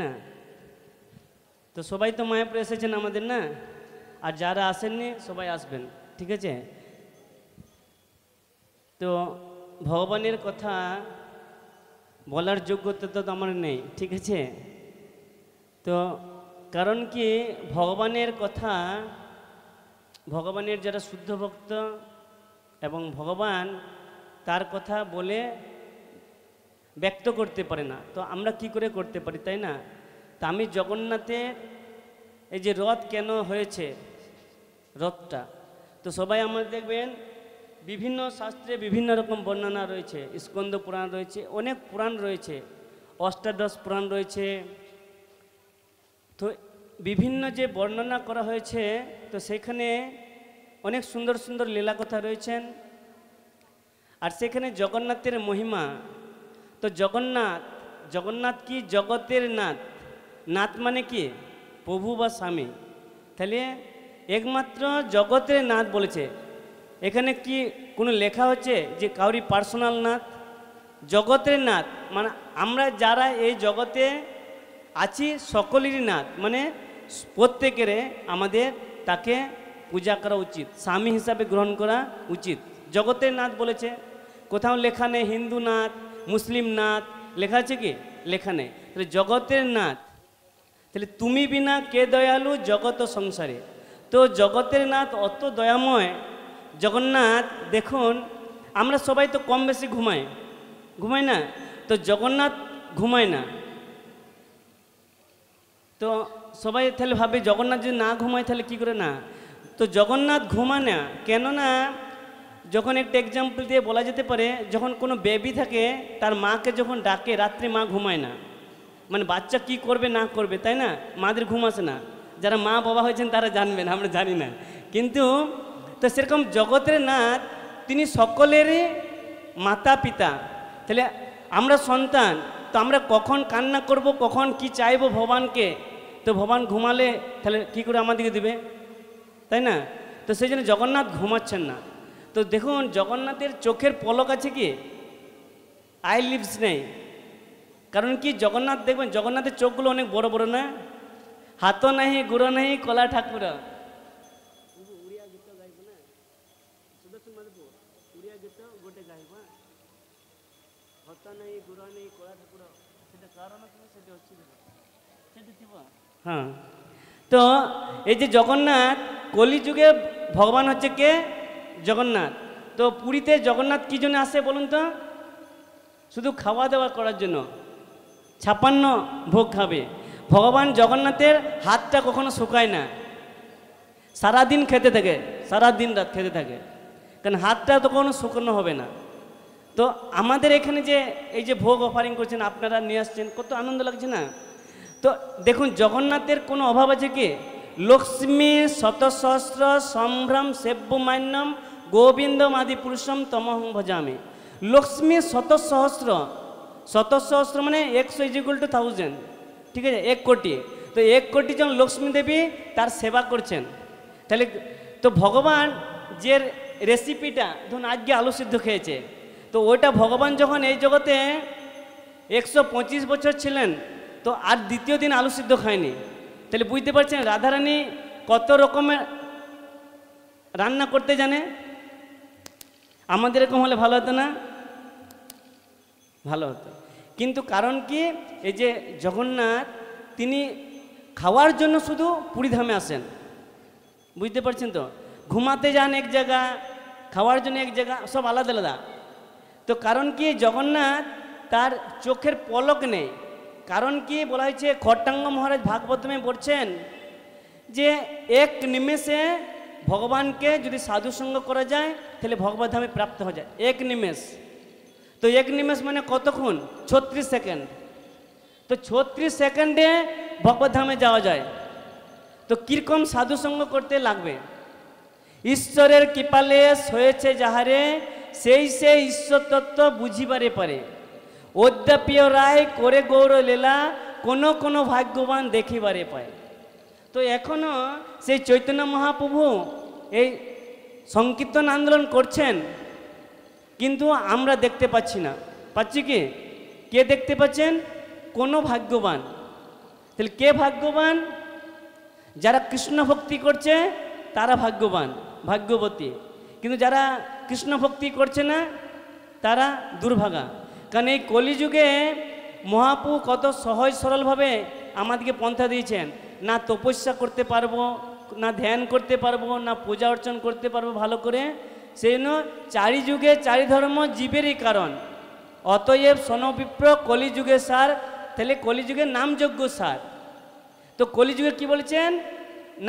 না? তো সবাই তো মায়াপুরে এসেছেন আমাদের, না? আর যারা আসেননি সবাই আসবেন, ঠিক আছে? তো ভগবানের কথা বলার যোগ্যতা তো আমার নেই, ঠিক আছে? তো কারণ কি, ভগবানের কথা, ভগবানের যারা শুদ্ধ ভক্ত এবং ভগবান তার কথা বলে ব্যক্ত করতে পারে না, তো আমরা কি করে করতে পারি, তাই না? তা আমি জগন্নাথের এই যে রথ কেন হয়েছে, রথটা, তো সবাই আমরা দেখবেন বিভিন্ন শাস্ত্রে বিভিন্ন রকম বর্ণনা রয়েছে। স্কন্দ পুরাণ রয়েছে, অনেক পুরাণ রয়েছে, অষ্টাদশ পুরাণ রয়েছে। তো বিভিন্ন যে বর্ণনা করা হয়েছে, তো সেখানে অনেক সুন্দর সুন্দর লীলা কথা রয়েছেন। আর সেখানে জগন্নাথের মহিমা, তো জগন্নাথ, জগন্নাথ কি জগতের নাথ, নাথ মানে কি প্রভু বা স্বামী, তাহলে একমাত্র জগতের নাথ বলেছে। এখানে কি কোনো লেখা হচ্ছে যে কাউরি পার্সোনাল নাথ? জগতের নাথ মানে আমরা যারা এই জগতে আছি সকলেরই নাথ, মানে প্রত্যেকের আমাদের তাকে পূজা করা উচিত, স্বামী হিসাবে গ্রহণ করা উচিত। জগতের নাথ বলেছে, কোথাও লেখা নেই হিন্দু নাথ, মুসলিম নাথ, লেখা আছে কি? লেখা নেই। তাহলে জগতের নাথ, তাহলে তুমি বিনা কে দয়ালু জগত সংসারে। তো জগতের নাথ অত দয়াময় জগন্নাথ। দেখুন আমরা সবাই তো কম বেশি ঘুমাই না? তো জগন্নাথ ঘুমায় না। তো সবাই তাহলে ভাবে জগন্নাথ যদি না ঘুমায় তাহলে কি করে? না, তো জগন্নাথ ঘুমায় না, কেননা যখন একটা এক্সাম্পল দিয়ে বলা যেতে পারে, যখন কোনো বেবি থাকে তার মাকে যখন ডাকে রাত্রে, মা ঘুমায় না, মানে বাচ্চা কি করবে না করবে, তাই না? মাদের ঘুম আসে না। যারা মা বাবা হয়েছেন তারা জানবেন, আমরা জানি না। কিন্তু তো সেরকম জগতের নাথ তিনি সকলেরই মাতা পিতা। তাহলে আমরা সন্তান, তো আমরা কখন কান্না করব, কখন কি চাইবো ভগবানকে, তো ভগবান ঘুমালে তাহলে কি করে আমাদেরকে দিবে, তাই না? তো সেই জন্য জগন্নাথ ঘুমাচ্ছেন না। তো দেখুন জগন্নাথের চোখের পলক আছে কি? আই লিভস নেই। কারণ কি, জগন্নাথ দেখবেন জগন্নাথের চোখগুলো অনেক বড় বড় না? হাত নাহি গুড় নাহি কলা ঠাকুর, হ্যাঁ। তো এই যে জগন্নাথ, কলিযুগে ভগবান হচ্ছে কে? জগন্নাথ। তো পুরীতে জগন্নাথ কি জন্য আসে বলুন তো? শুধু খাওয়া দাওয়া করার জন্য, 56 ভোগ খাবে। ভগবান জগন্নাথের হাতটা কখনো শুকায় না, সারাদিন খেতে থাকে, সারাদিন রাত খেতে থাকে, কারণ হাতটা তো কোনো শুকনো হবে না। তো আমাদের এখানে যে এই যে ভোগ অফারিং করছেন, আপনারা নিয়ে আসছেন, কত আনন্দ লাগছে না? তো দেখুন জগন্নাথের কোনো অভাব আছে কি? লক্ষ্মী শতসহস্র সম্ভ্রম সেব্য মান্যম গোবিন্দম আদি পুরুষম তমহং ভজামি। লক্ষ্মী শতসহস্র, শতসহস্র মানে 100 = 1000, ঠিক আছে? 1 কোটি। তো 1 কোটি জন লক্ষ্মী দেবী তার সেবা করছেন। তাহলে তো ভগবান যে রেসিপিটা, ধরুন আজকে আলু সিদ্ধ খেয়েছে, তো ওইটা ভগবান যখন এই জগতে 125 বছর ছিলেন, তো আর দ্বিতীয় দিন আলু সিদ্ধ খায়নি। তাহলে বুঝতে পারছেন রাধারানী কত রকমের রান্না করতে জানে। আমাদের এরকম হলে ভালো হতো না? ভালো হতো। কিন্তু কারণ কি, এই যে জগন্নাথ তিনি খাওয়ার জন্য শুধু পুরীধামে আসেন, বুঝতে পারছেন তো? ঘুমাতে যান এক জায়গা, খাওয়ার জন্য এক জায়গা, সব আলাদা আলাদা। তো কারণ কি, জগন্নাথ তার চোখের পলক নেই। কারণ কি বলা হয়েছে, খট্টাঙ্গ মহারাজ ভাগবতমে বলছেন যে এক নিমেষে ভগবানকে যদি সাধুসঙ্গ করা যায় তাহলে ভগবত ধামে প্রাপ্ত হয়ে যায়। এক নিমেষ, তো এক নিমেষ মানে কতক্ষণ? 36 সেকেন্ড। তো 36 সেকেন্ডে ভগবত ধামে যাওয়া যায়। তো কীরকম সাধুসঙ্গ করতে লাগবে? ঈশ্বরের কৃপালে হয়েছে যাহারে, সেই সে ঈশ্বর তত্ত্ব বুঝিবারে পারে। অদ্যাপিয় রায় করে গৌর লীলা, কোনো কোনো ভাগ্যবান দেখিবারে পায়। তো এখনও সেই চৈতন্য মহাপ্রভু এই সংকীর্তন আন্দোলন করছেন, কিন্তু আমরা দেখতে পাচ্ছি না। পাচ্ছি কি? কে দেখতে পাচ্ছেন? কোনো ভাগ্যবান, তাহলে কে ভাগ্যবান? যারা কৃষ্ণ ভক্তি করছে তারা ভাগ্যবান, ভাগ্যবতী। কিন্তু যারা কৃষ্ণ ভক্তি করছে না তারা দুর্ভাগা। কারণ এই কলিযুগে মহাপ্রভু কত সহজ সরলভাবে আমাদেরকে পন্থা দিয়েছেন। না তপস্যা করতে পারবো, না ধ্যান করতে পারবো, না পূজা অর্চন করতে পারবো ভালো করে। সেই জন্য চারি যুগে চারি ধর্ম জীবেরই কারণ। অতএব সনবিপ্র কলিযুগে সার, তাহলে কলিযুগের নামযোগ্য সার। তো কলিযুগে কি বলছেন?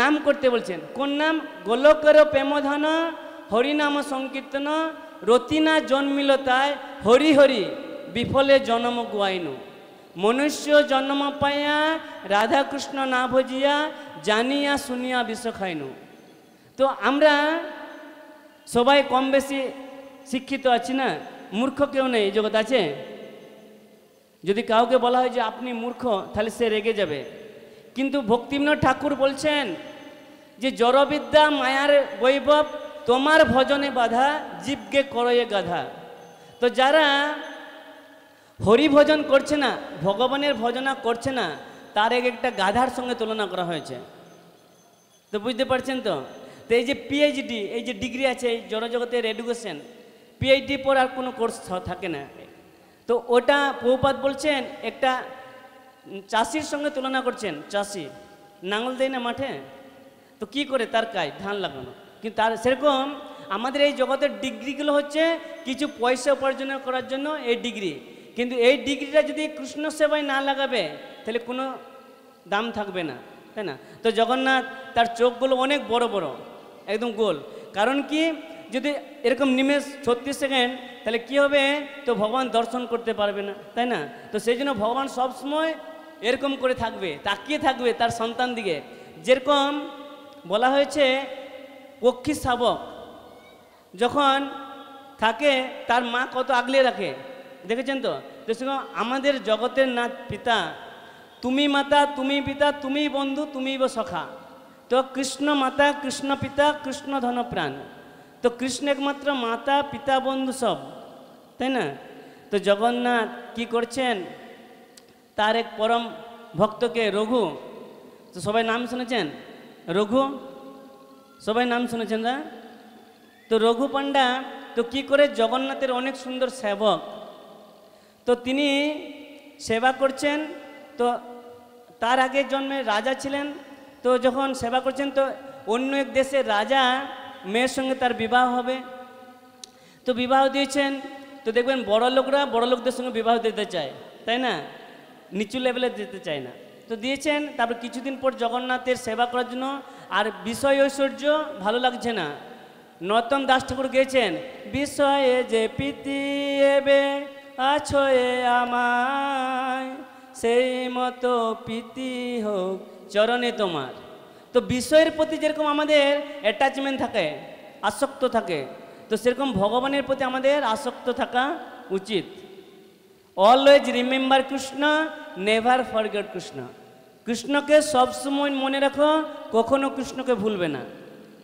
নাম করতে বলছেন। কোন নাম? গোলকের প্রেমধন হরিনাম সংকীর্তন, রতিনা জন্মিল তাই হরি হরি বিফলে জন্ম গুয়াইনু। মনুষ্য জন্ম পাইয়া রাধাকৃষ্ণ না ভজিয়া, জানিয়া শুনিয়া বিষ খাইনু। তো আমরা সবাই কম বেশি শিক্ষিত আছি না? মূর্খ কেউ নেই এই জগৎ আছে? যদি কাউকে বলা হয় যে আপনি মূর্খ, তাহলে সে রেগে যাবে। কিন্তু ভক্তিবিনোদ ঠাকুর বলছেন যে জড়বিদ্যা মায়ার বৈভব, তোমার ভজনে বাধা, জীবকে করয়ে গাধা। তো যারা হরি ভজন করছে না, ভগবানের ভজনা করছে না, তার একটা গাধার সঙ্গে তুলনা করা হয়েছে। তো বুঝতে পারছেন তো? তো এই যে পিএইচডি, এই যে ডিগ্রি আছে এই জড়জগতের এডুকেশন, পিএইচডি পর আর কোনো কোর্স থাকে না। তো ওটা প্রভুপাদ বলছেন একটা চাষির সঙ্গে তুলনা করছেন। চাষি নাঙল দেয় না মাঠে, তো কি করে? তার কাজ ধান লাগানো। কিন্তু তার সেরকম আমাদের এই জগতের ডিগ্রিগুলো হচ্ছে কিছু পয়সা উপার্জন করার জন্য এই ডিগ্রি। কিন্তু এই ডিগ্রিটা যদি কৃষ্ণ সেবায় না লাগাবে তাহলে কোনো দাম থাকবে না, তাই না? তো জগন্নাথ তার চোখগুলো অনেক বড় বড়, একদম গোল। কারণ কি? যদি এরকম নিমেষ 36 সেকেন্ড, তাহলে কি হবে? তো ভগবান দর্শন করতে পারবে না, তাই না? তো সেই জন্য ভগবান সবসময় এরকম করে থাকবে, তাকিয়ে থাকবে তার সন্তান দিকে। যেরকম বলা হয়েছে পক্ষী শাবক যখন থাকে তার মা কত আগলে রাখে, দেখেছেন তো? তো সেরকম আমাদের জগতের নাথ পিতা, তুমি মাতা, তুমি পিতা, তুমি বন্ধু, তুমি সখা। তো কৃষ্ণ মাতা, কৃষ্ণ পিতা, কৃষ্ণ ধন প্রাণ। তো কৃষ্ণ একমাত্র মাতা, পিতা, বন্ধু সব, তাই না? তো জগন্নাথ কি করছেন? তার এক পরম ভক্তকে রঘু, তো সবাই নাম শুনেছেন রঘু, সবাই নাম শুনেছেন না? তো রঘু পান্ডা তো কি করে? জগন্নাথের অনেক সুন্দর সেবক। তো তিনি সেবা করছেন। তো তার আগের জন্মে রাজা ছিলেন। তো যখন সেবা করছেন তো অন্য এক দেশের রাজা মেয়ের সঙ্গে তার বিবাহ হবে। তো বিবাহ দিয়েছেন। তো দেখবেন বড় লোকরা বড় লোকদের সঙ্গে বিবাহ দিতে চায়, তাই না? নিচু লেভেলে দিতে চায় না। তো দিয়েছেন। তারপর কিছুদিন পর জগন্নাথের সেবা করার জন্য আর বিষয় ঐশ্বর্য ভালো লাগছে না। নরোত্তম দাস ঠাকুর গেয়েছেন, বিষয়ে যে প্রীতি এবে আছো এ আমায়, সেই মতো প্রীতি হোক চরণে তোমার। তো বিষয়ের প্রতি যেরকম আমাদের অ্যাটাচমেন্ট থাকে, আসক্ত থাকে, তো সেরকম ভগবানের প্রতি আমাদের আসক্ত থাকা উচিত। Always remember Krishna, never forget Krishna. কৃষ্ণকে সবসময় মনে রাখো, কখনো কৃষ্ণকে ভুলবে না।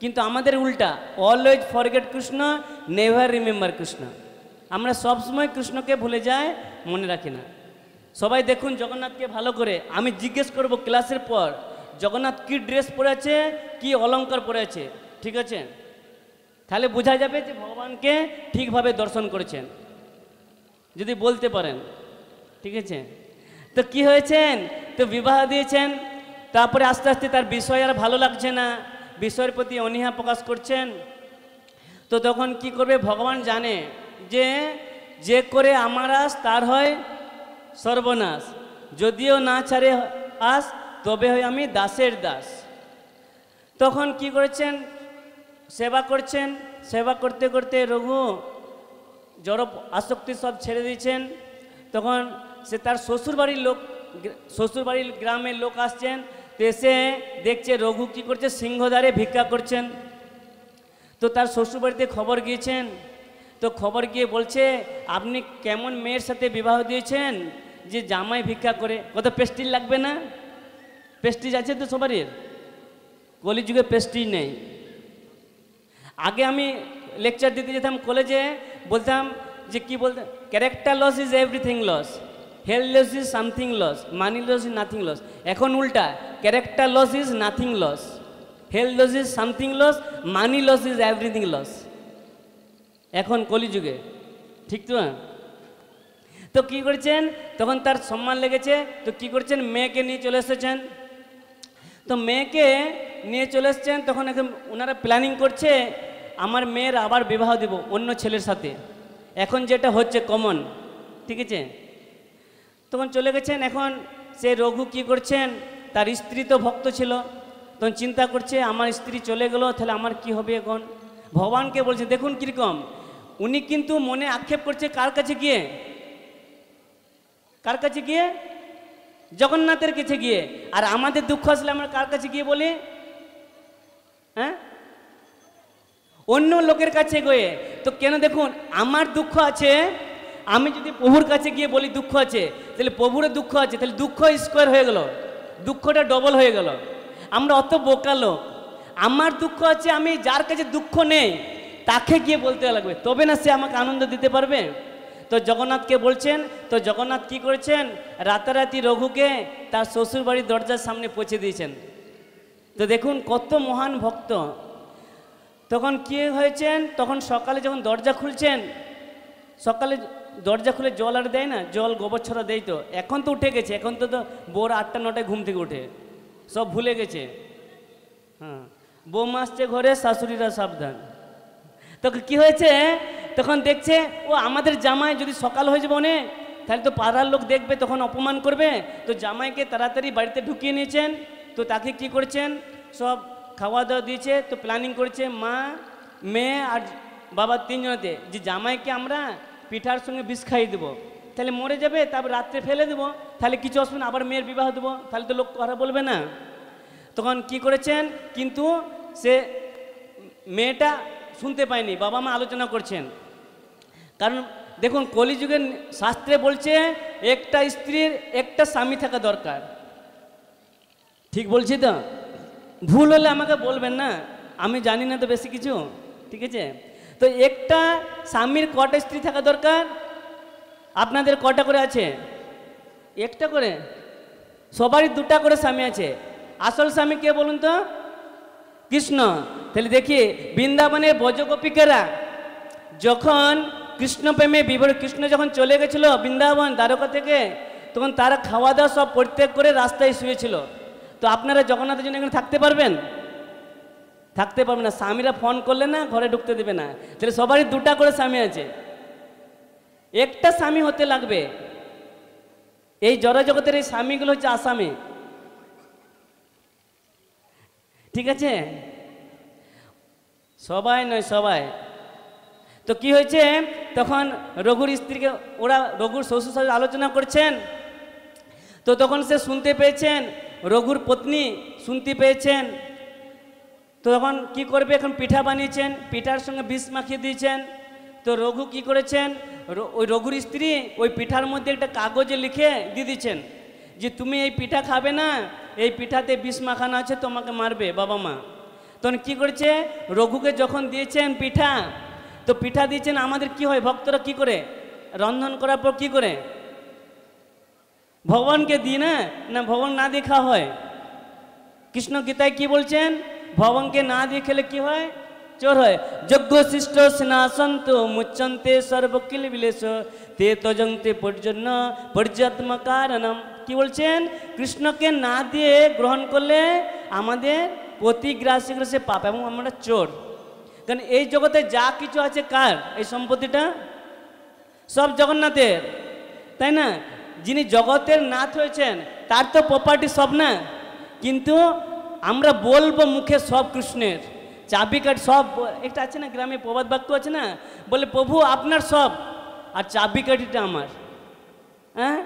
কিন্তু আমাদের উল্টা, always forget Krishna, never remember Krishna. আমরা সবসময় কৃষ্ণকে ভুলে যাই, মনে রাখি না। সবাই দেখুন জগন্নাথকে ভালো করে। আমি জিজ্ঞেস করব ক্লাসের পর, জগন্নাথ কি ড্রেস পরে আছে, কি অলঙ্কার পরে আছে, ঠিক আছে? তাহলে বোঝা যাবে যে ভগবানকে ঠিকভাবে দর্শন করেছেন, যদি বলতে পারেন, ঠিক আছে? তো কি হয়েছেন? তো বিবাহ দিয়েছেন। তারপরে আস্তে আস্তে তার বিষয় আর ভালো লাগছে না, বিষয়ের প্রতি অনীহা প্রকাশ করছেন। তো তখন কি করবে? ভগবান জানে যে যে করে আমার আস তার হয় সর্বনাশ, যদিও না ছাড়ে আস তবে হয় আমি দাসের দাস। তখন কি করেছেন? সেবা করছেন। সেবা করতে করতে রঘু জড় আসক্তি সব ছেড়ে দিয়েছেন। তখন সে তার শ্বশুরবাড়ির লোক, শ্বশুরবাড়ির গ্রামের লোক আসছেন। তো এসে দেখছে রঘু কি করছে, সিংহদ্বারে ভিক্ষা করছেন। তো তার শ্বশুরবাড়িতে খবর গিয়েছেন। তো খবর গিয়ে বলছে, আপনি কেমন মেয়ের সাথে বিবাহ দিয়েছেন যে জামাই ভিক্ষা করে? কত প্রেস্টিজ লাগবে না? প্রেস্টিজ আছে তো সবারই, কলিযুগে প্রেস্টিজ নেই। আগে আমি লেকচার দিতে যেতাম কলেজে, বলতাম যে কি বলতাম, character loss is everything loss. Health loss is something loss, money loss is nothing loss. এখন উল্টা, character loss is nothing loss, health loss is something loss, money loss is everything loss. এখন কলিযুগে, ঠিক তো? তো কী করেছেন, তখন তার সম্মান লেগেছে, তো কী করছেন, মেয়েকে নিয়ে চলে এসেছেন। তো মেয়েকে নিয়ে চলে এসেছেন, তখন এখন ওনারা প্ল্যানিং করছে আমার মেয়ের আবার বিবাহ দেব অন্য ছেলের সাথে, এখন যেটা হচ্ছে কমন, ঠিক আছে। তখন চলে গেছেন, এখন সে রঘু কী করছেন, তার স্ত্রী তো ভক্ত ছিল, তখন চিন্তা করছে আমার স্ত্রী চলে গেল, তাহলে আমার কি হবে এখন। ভগবানকে বলছে, দেখুন কীরকম, উনি কিন্তু মনে আক্ষেপ করছে কার কাছে গিয়ে, কার কাছে গিয়ে, জগন্নাথের কাছে গিয়ে। আর আমাদের দুঃখ আসলে আমরা কার কাছে গিয়ে বলি, হ্যাঁ, অন্য লোকের কাছে গিয়ে। তো কেন, দেখুন আমার দুঃখ আছে, আমি যদি প্রভুর কাছে গিয়ে বলি দুঃখ আছে, তাহলে প্রভুরও দুঃখ আছে, তাহলে দুঃখ স্কোয়ার হয়ে গেল, দুঃখটা ডবল হয়ে গেল। আমরা অত বোকা লোক, আমার দুঃখ আছে, আমি যার কাছে দুঃখ নেই তাকে গিয়ে বলতে লাগবে, তবে না সে আমাকে আনন্দ দিতে পারবে। তো জগন্নাথকে বলছেন, তো জগন্নাথ কি করেছেন, রাতারাতি রঘুকে তার শ্বশুর বাড়ির দরজার সামনে পৌঁছে দিয়েছেন। তো দেখুন কত মহান ভক্ত। তখন কি হয়েছেন, তখন সকালে যখন দরজা খুলছেন, সকালে দরজা খুলে জল আর দেয় না, জল গোবর ছড়া দেয়। তো এখন তো উঠে গেছে, এখন তো বোর 8টা 9টায় ঘুম থেকে উঠে, সব ভুলে গেছে। হ্যাঁ, বৌমা আসছে ঘরে, শাশুড়িরা সাবধান। তখন কি হয়েছে, তখন দেখছে ও আমাদের জামাই যদি সকাল হয়ে যাবে অনেক, তাহলে তো পাড়ার লোক দেখবে, তখন অপমান করবে। তো জামাইকে তাড়াতাড়ি বাড়িতে ঢুকিয়ে নিয়েছেন। তো তাকে কি করেছেন, সব খাওয়া দাওয়া দিয়েছে। তো প্ল্যানিং করেছে মা, মেয়ে আর বাবা তিনজনেতে, যে জামাইকে আমরা পিঠার সঙ্গে বিষ খাইয়ে দেবো, তাহলে মরে যাবে, তারপর রাত্রে ফেলে দেবো, তাহলে কিছু অসুবিধা না, আবার মেয়ের বিবাহ দেবো, তাহলে তো লোক কথা বলবে না। তখন কি করেছেন, কিন্তু সে মেয়েটা শুনতে পায়নি, বাবা মা আলোচনা করছেন। কারণ দেখুন কলিযুগের শাস্ত্রে বলছে একটা স্ত্রীর একটা স্বামী থাকা দরকার, ঠিক বলছি তো? ভুল হলে আমাকে বলবেন না, আমি জানি না তো বেশি কিছু, ঠিক আছে। তো একটা স্বামীর কটা স্ত্রী থাকা দরকার, আপনাদের কটা করে আছে? একটা করে, সবারই 2টা করে স্বামী আছে। আসল স্বামী কে বলুন তো? কৃষ্ণ। তাহলে দেখি বৃন্দাবনে ব্রজগোপিকারা যখন কৃষ্ণ প্রেমে বিভোর, কৃষ্ণ যখন চলে গেছিল বৃন্দাবন দ্বারকা থেকে, তখন তারা খাওয়া দাওয়া সব পরিত্যাগ করে রাস্তায় শুয়েছিল। তো আপনারা জগন্নাথের জন্য এখানে থাকতে পারবেন? থাকতে পারবেন না, স্বামীরা ফোন করলে না ঘরে ঢুকতে দেবে না। তাহলে সবারই 2টা করে স্বামী আছে, একটা স্বামী হতে লাগবে। এই জড়জগতের এই স্বামীগুলো হচ্ছে আসামি, ঠিক আছে? সবাই নয়, সবাই। তো কি হয়েছে, তখন রঘুর স্ত্রীকে ওরা, রঘুর শ্বশুর শাশুড়ি আলোচনা করছেন। তো তখন সে শুনতে পেয়েছেন, রঘুর পত্নী শুনতে পেয়েছেন। তো তখন কি করবে, এখন পিঠা বানিয়েছেন, পিঠার সঙ্গে বিষ মাখিয়ে দিয়েছেন। তো রঘু কি করেছেন, ওই রঘুর স্ত্রী ওই পিঠার মধ্যে একটা কাগজে লিখে দিয়ে দিচ্ছেন যে তুমি এই পিঠা খাবে না, এই পিঠাতে বিষ মাখানো আছে, তোমাকে মারবে বাবা মা। তখন কি করেছে, রঘুকে যখন দিয়েছেন পিঠা, তো পিঠা দিয়েছেন, আমাদের কি হয়, ভক্তরা কি করে রন্ধন করার পর কি করে, ভগবানকে দিই না, না ভগবান না দিয়ে খাওয়া হয়। কৃষ্ণ গীতায় কি বলছেন, ভগবানকে না দিয়ে খেলে কি হয়, চোর হয়। যজ্ঞ শিষ্ট স্নাসন্ত মুচ্ছন্তে সর্বকিল বিলেশ তে তজন্তে পর্যন্ন পর্যাত্ম কারণম। কি বলছেন, কৃষ্ণকে না দিয়ে গ্রহণ করলে আমাদের প্রতিগ্রাসী সে পাপ, এবং আমরা চোর। কারণ এই জগতে যা কিছু আছে কার, এই সম্পত্তিটা সব জগন্নাথের, তাই না? যিনি জগতের নাথ হয়েছেন তার তো প্রপার্টি সব না, কিন্তু আমরা বলবো মুখে সব কৃষ্ণের, চাবিকাঠি সব। একটা আছে না গ্রামে প্রবাদ বাক্য আছে না, বলে প্রভু আপনার সব আর চাবিকাঠিটা আমার। হ্যাঁ,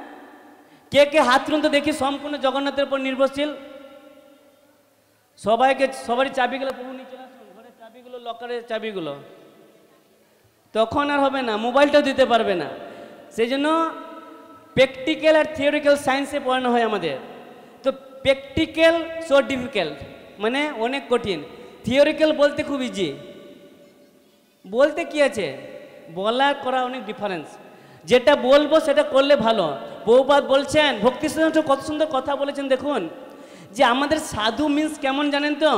কে কে হাত তুলুন তো দেখি সম্পূর্ণ জগন্নাথের উপর নির্ভরশীল। সবাইকে, সবারই চাবিগুলো প্রভু নিচে আসুন, ঘরের চাবিগুলো, লকারের চাবিগুলো। তখন আর হবে না, মোবাইলটাও দিতে পারবে না। সেই জন্য প্র্যাকটিক্যাল আর থিওরিক্যাল সায়েন্সে পড়ানো হয় আমাদের। তো প্র্যাকটিক্যাল সো ডিফিকাল্ট, মানে অনেক কঠিন। থিওরিক্যাল বলতে খুব ইজি, বলতে কি আছে, বলা করা অনেক ডিফারেন্স। যেটা বলবো সেটা করলে ভালো, বহুপাত বলছেন, ভক্তি সিদ্ধান্ত কত সুন্দর কথা বলেছেন। দেখুন যে আমাদের সাধু মিন্স কেমন জানেন তো,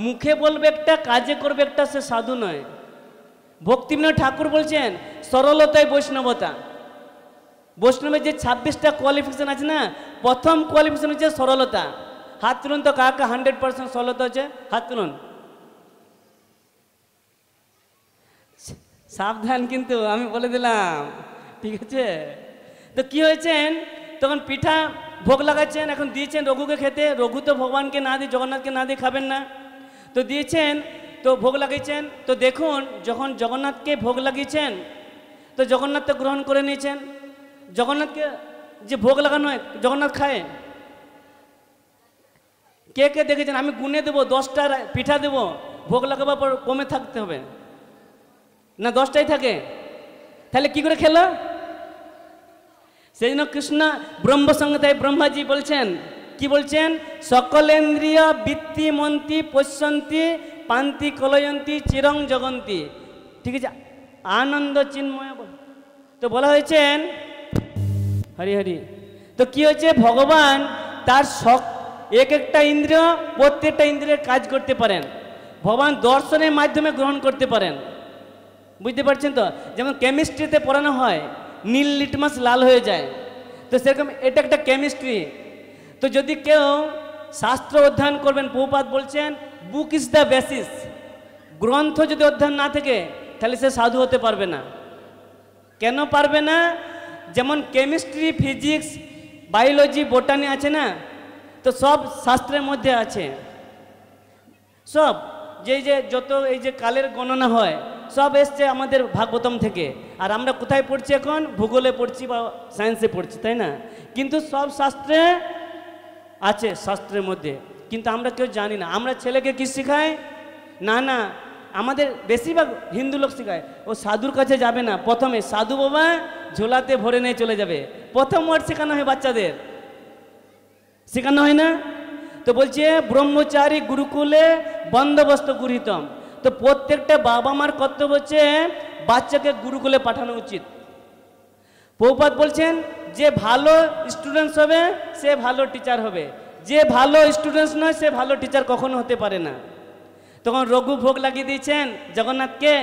মুখে বলবে একটা, কাজে করবে একটা, সে সাধু নয়। ভক্তিবিনোদ ঠাকুর বলছেন সরলতায় বৈষ্ণবতা। বৈষ্ণবের যে 26টা কোয়ালিফিকেশন আছে না, প্রথম কোয়ালিফিকেশন হচ্ছে সরলতা। হাত তুলুন তো, কাকা 100% সরলতা হচ্ছে, হাত তুলুন। সাবধান কিন্তু আমি বলে দিলাম, ঠিক আছে? তো কি হয়েছেন, তখন পিঠা ভোগ লাগাচ্ছেন, এখন দিয়েছেন রঘুকে খেতে। রঘু তো ভগবানকে না দিয়ে, জগন্নাথকে না দিয়ে খাবেন না, তো দিয়েছেন, তো ভোগ লাগিয়েছেন। তো দেখুন যখন জগন্নাথকে ভোগ লাগিয়েছেন, তো জগন্নাথ তো গ্রহণ করে নিয়েছেন। জগন্নাথকে যে ভোগ লাগানো হয়, জগন্নাথ খায়। কে কে দেখেছেন? আমি গুনে দেবো, 10টা পিঠা দেবো, ভোগ লাগাবার পর কমে থাকতে হবে না, 10টাই থাকে, তাহলে কি করে খেলো? সেই জন্য কৃষ্ণ ব্রহ্মসংহিতায় ব্রহ্মাজি বলছেন, কি বলছেন? সকলেন্দ্রিয় বৃত্তি মন্তি পশ্যন্তি পান্তি কলয়ন্তি চিরং জগন্তি, ঠিক আছে? আনন্দ চিন্ময়। তো বলা হয়েছেন হরি হরি। তো কি হয়েছে, ভগবান তার এক একটা ইন্দ্রিয়, প্রত্যেকটা ইন্দ্রিয়ের কাজ করতে পারেন। ভগবান দর্শনের মাধ্যমে গ্রহণ করতে পারেন, বুঝতে পারছেন তো? যেমন কেমিস্ট্রিতে পড়ানো হয়, নীল লিটমাস লাল হয়ে যায়, তো সেরকম এটা একটা কেমিস্ট্রি। তো যদি কেউ শাস্ত্র অধ্যয়ন করবেন, প্রভুপাদ বলছেন বুক ইজ দ্য বেসিস। গ্রন্থ যদি অধ্যয়ন না থাকে তাহলে সে সাধু হতে পারবে না। কেন পারবে না? যেমন কেমিস্ট্রি, ফিজিক্স, বায়োলজি, বোটানি আছে না, তো সব শাস্ত্রের মধ্যে আছে। সব যে যত এই যে কালের গণনা হয়, সব এসছে আমাদের ভাগবতম থেকে। আর আমরা কোথায় পড়ছি এখন? ভূগোলে পড়ছি বা সায়েন্সে পড়ছি, তাই না? কিন্তু সব শাস্ত্রে আছে, শাস্ত্রের মধ্যে, কিন্তু আমরা কেউ জানি না। আমরা ছেলেকে কি শেখাই? না না, আমাদের বেশিরভাগ হিন্দু লোক শেখায় ও সাধুর কাছে যাবে না, প্রথমে সাধু বাবা ঝোলাতে ভরে নিয়ে চলে যাবে। প্রথম ওয়ার্ড শেখানো হয় বাচ্চাদের, শেখানো হয় না? তো বলছে ব্রহ্মচারী গুরুকুলে বন্দোবস্ত গৃহীতম। তো প্রত্যেকটা বাবা মার কর্তব্য হচ্ছে বাচ্চাকে গুরুকুলে পাঠানো উচিত। প্রভুপাদ বলছেন যে ভালো স্টুডেন্টস হবে সে ভালো টিচার হবে, যে ভালো স্টুডেন্টস নয় সে ভালো টিচার কখনো হতে পারে না। তখন রঘু ভোগ লাগিয়ে দিয়েছেন জগন্নাথকে,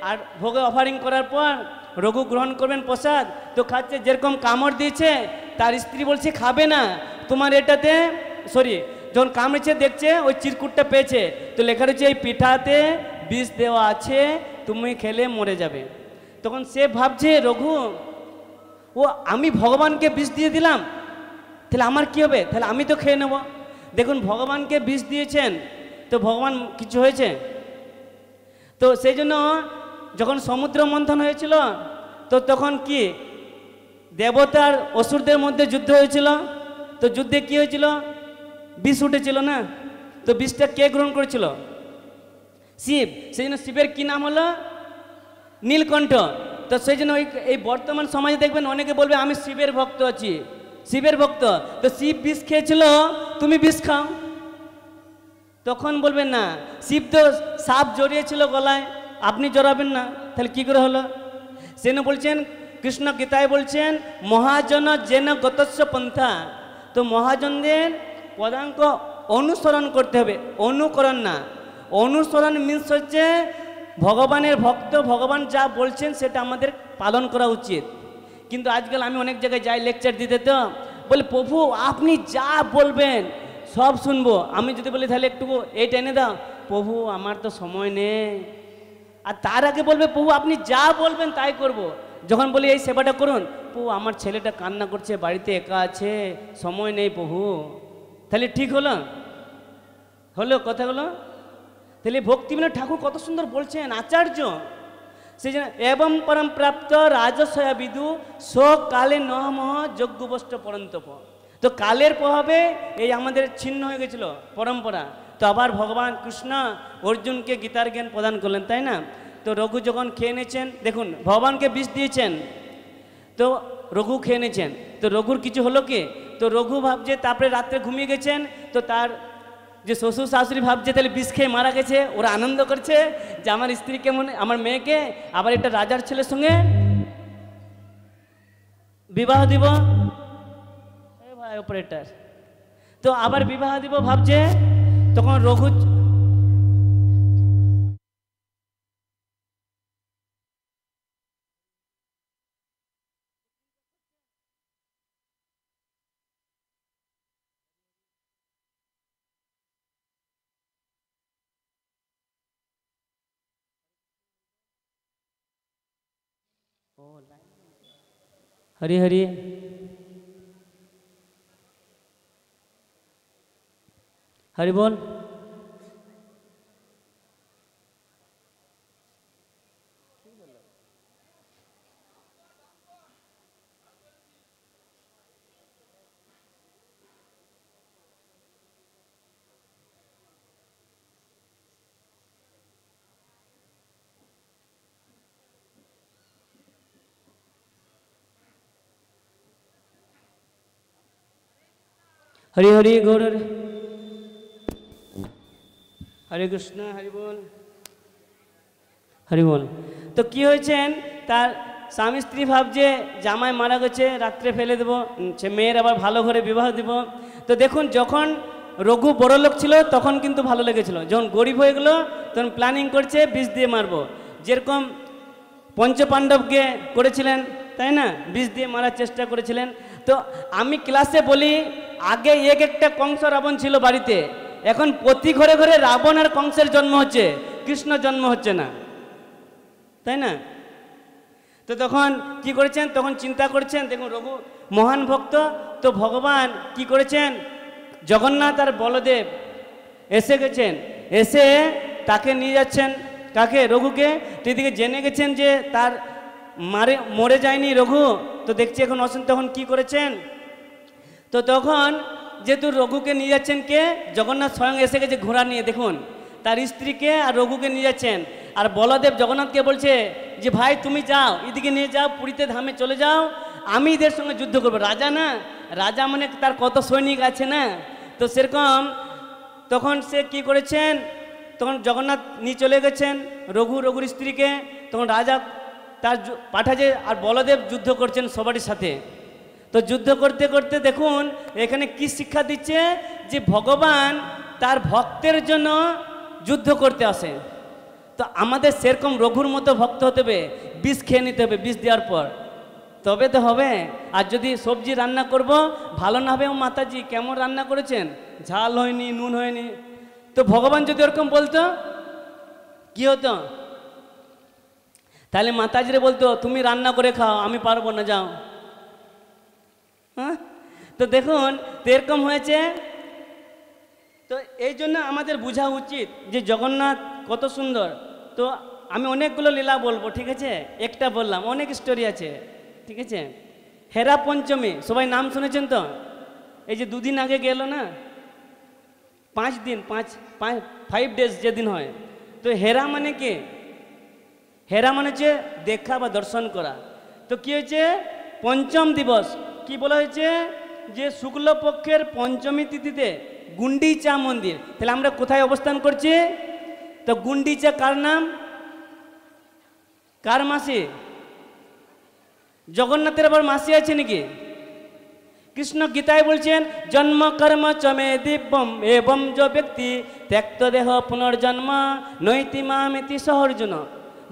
আর ভোগে অফারিং করার পর রঘু গ্রহণ করবেন প্রসাদ, তো খাচ্ছে। যেরকম কামড় দিয়েছে, তার স্ত্রী বলছে খাবে না, তোমার এটাতে যখন কামড়েছে দেখছে ওই চিরকুটটা পেয়েছে, তো লেখা রয়েছে এই পিঠাতে বিষ দেওয়া আছে, তুমি খেলে মরে যাবে। তখন সে ভাবছে রঘু, ও আমি ভগবানকে বিষ দিয়ে দিলাম, তাহলে আমার কি হবে? তাহলে আমি তো খেয়ে নেব। দেখুন ভগবানকে বিষ দিয়েছেন, তো ভগবান কিছু হয়েছে? তো সেই জন্য যখন সমুদ্র মন্থন হয়েছিল, তো তখন কি দেবতার অসুরদের মধ্যে যুদ্ধ হয়েছিল, তো যুদ্ধে কি হয়েছিল? বিষ উঠেছিল না, তো বিষটা কে গ্রহণ করেছিল? শিব। সেই জন্য শিবের কি নাম হলো? নীলকণ্ঠ। তো সেই জন্য এই বর্তমান সমাজে দেখবেন অনেকে বলবে আমি শিবের ভক্ত আছি, শিবের ভক্ত। তো শিব বিষ খেয়েছিল, তুমি বিষ খাও। তখন বলবেন না, শিব তো সাপ জড়িয়েছিল গলায়, আপনি জড়াবেন না, তাহলে কি করে হলো? সেন বলছেন, কৃষ্ণ গীতায় বলছেন মহাজন যেন গতস্য পন্থা। তো মহাজনদের পদাঙ্ক অনুসরণ করতে হবে, অনুকরণ না। অনুসরণ মিন্স হচ্ছে ভগবানের ভক্ত, ভগবান যা বলছেন সেটা আমাদের পালন করা উচিত। কিন্তু আজকাল আমি অনেক জায়গায় যাই লেকচার দিতে, তো বলে প্রভু আপনি যা বলবেন সব শুনবো। আমি যদি বলি তাহলে একটু এইটা এনে দাও, প্রভু আমার তো সময় নেই। আর তার আগে বলবে প্রভু আপনি যা বলবেন তাই করব। যখন বলি এই সেবাটা করুন, প্রভু আমার ছেলেটা কান্না করছে, বাড়িতে একা আছে, সময় নেই প্রভু। তাহলে ঠিক হলো? কথাগুলো? তাহলে ভক্তিবিনোদ ঠাকুর কত সুন্দর বলছেন, আচার্য। সেই জন্য এবং পরম প্রাপ্ত রাজসয়া বিদু কালে নহমহ যজ্ঞবষ্ট পরন্তপ। তো কালের প্রভাবে এই আমাদের ছিন্ন হয়ে গেছিল পরম্পরা। তো আবার ভগবান কৃষ্ণ অর্জুনকে গীতার জ্ঞান প্রদান করলেন, তাই না? তো রঘু যখন খেয়ে নিয়েছেন, দেখুন ভগবানকে বিষ দিয়েছেন, তো রঘু খেয়ে নিয়েছেন, তো রঘুর কিছু হলো কি? তো রঘু ভাবছে, তারপরে রাত্রে ঘুমিয়ে গেছেন, তো তার যে শ্বশুর শাশুড়ি ভাবছে তাহলে বিষ খেয়ে মারা গেছে, ওরা আনন্দ করছে যে আমার স্ত্রীকে আমার মেয়েকে আবার একটা রাজার ছেলের সঙ্গে বিবাহ দিব। অপারেটর। তো আবার বিবাহ দিব ভাবছে, তখন রঘু हरी हरी हरि बोल। हरि हरि गौर हरि हरे कृष्ण हरि बोल हरि बोल। तो কি হয়েছেন, তার স্বামী স্ত্রী ভাবছে জামাই মারা গেছে, রাত্রে ফেলে দেবো, সে মেয়ের আবার ভালো ঘরে বিবাহ দিব। তো দেখুন, যখন রঘু বড় লোক ছিল তখন কিন্তু ভালো লেগেছিল, যখন গরিব হয়ে গেল তখন প্ল্যানিং করছে বিষ দিয়ে মারবো, যেরকম পঞ্চপাণ্ডবকে করেছিলেন, তাই না, বিষ দিয়ে মারার চেষ্টা করেছিলেন। তো আমি ক্লাসে বলি, আগে একটা কংস রাবণ ছিল বাড়িতে, এখন প্রতি ঘরে ঘরে রাবণ আর কংসের জন্ম হচ্ছে, কৃষ্ণ জন্ম হচ্ছে না, তাই না। তো তখন কি করেছেন, তখন চিন্তা করছেন, দেখুন রঘু মহান ভক্ত, তো ভগবান কি করেছেন, জগন্নাথ আর বলদেব এসে গেছেন, এসে তাকে নিয়ে যাচ্ছেন, কাকে, রঘুকে। তো এদিকে জেনে গেছেন যে তার মরে যায়নি রঘু, তো দেখছি এখন অসন্ত, তখন কি করেছেন, তো তখন যেহেতু রঘুকে নিয়ে যাচ্ছেন কে, জগন্নাথ স্বয়ং এসে গেছে ঘোড়া নিয়ে, দেখুন তার স্ত্রীকে আর রঘুকে নিয়ে যাচ্ছেন। আর বলদেব জগন্নাথকে বলছে যে ভাই তুমি যাও, এদিকে নিয়ে যাও, পুরীতে ধামে চলে যাও, আমি এদের সঙ্গে যুদ্ধ করবো। রাজা না, রাজা মানে তার কত সৈনিক আছে না, তো সেরকম তখন সে কি করেছেন, তখন জগন্নাথ নিয়ে চলে গেছেন রঘুর স্ত্রীকে, তখন রাজা তার পাঠাছে, আর বলদেব যুদ্ধ করছেন সবারই সাথে। তো যুদ্ধ করতে করতে দেখুন এখানে কি শিক্ষা দিচ্ছে, যে ভগবান তার ভক্তের জন্য যুদ্ধ করতে আসে। তো আমাদের সেরকম রঘুর মতো ভক্ত হতে হবে, বিষ খেয়ে নিতে হবে, বিষ দেওয়ার পর তবে তো হবে। আর যদি সবজি রান্না করব ভালো না হবে, ও মাতাজি কেমন রান্না করেছেন, ঝাল হয়নি, নুন হয়নি, তো ভগবান যদি ওরকম বলতো কি হতো, তাহলে মাতাজিরে বলতো তুমি রান্না করে খাও, আমি পারবো না, যাও। হ্যাঁ, তো দেখুন তো এরকম হয়েছে। তো এই জন্য আমাদের বোঝা উচিত যে জগন্নাথ কত সুন্দর। তো আমি অনেকগুলো লীলা বলবো, ঠিক আছে, একটা বললাম, অনেক স্টোরি আছে, ঠিক আছে। হেরা পঞ্চমী সবাই নাম শুনেছেন তো, এই যে দুদিন আগে গেল না, 5 দিন 5 ডেজ যেদিন হয়। তো হেরা মানে কি, হেরা মানে হচ্ছে দেখা বা দর্শন করা। তো কি হয়েছে, পঞ্চম দিবস কি বলা হয়েছে, যে শুক্লপক্ষের পঞ্চমী তিথিতে গুন্ডিচা মন্দির। তাহলে আমরা কোথায় অবস্থান করছি, তো গুন্ডিচা কার নাম, কার মাসি, জগন্নাথের আবার মাসি আছে নাকি। কৃষ্ণ গীতায় বলছেন জন্ম কর্ম চমে দিব্যম এবং যে ব্যক্তি ত্যক্ত দেহ পুনর্জন্ম নৈতি মামিতি সহর্জুন।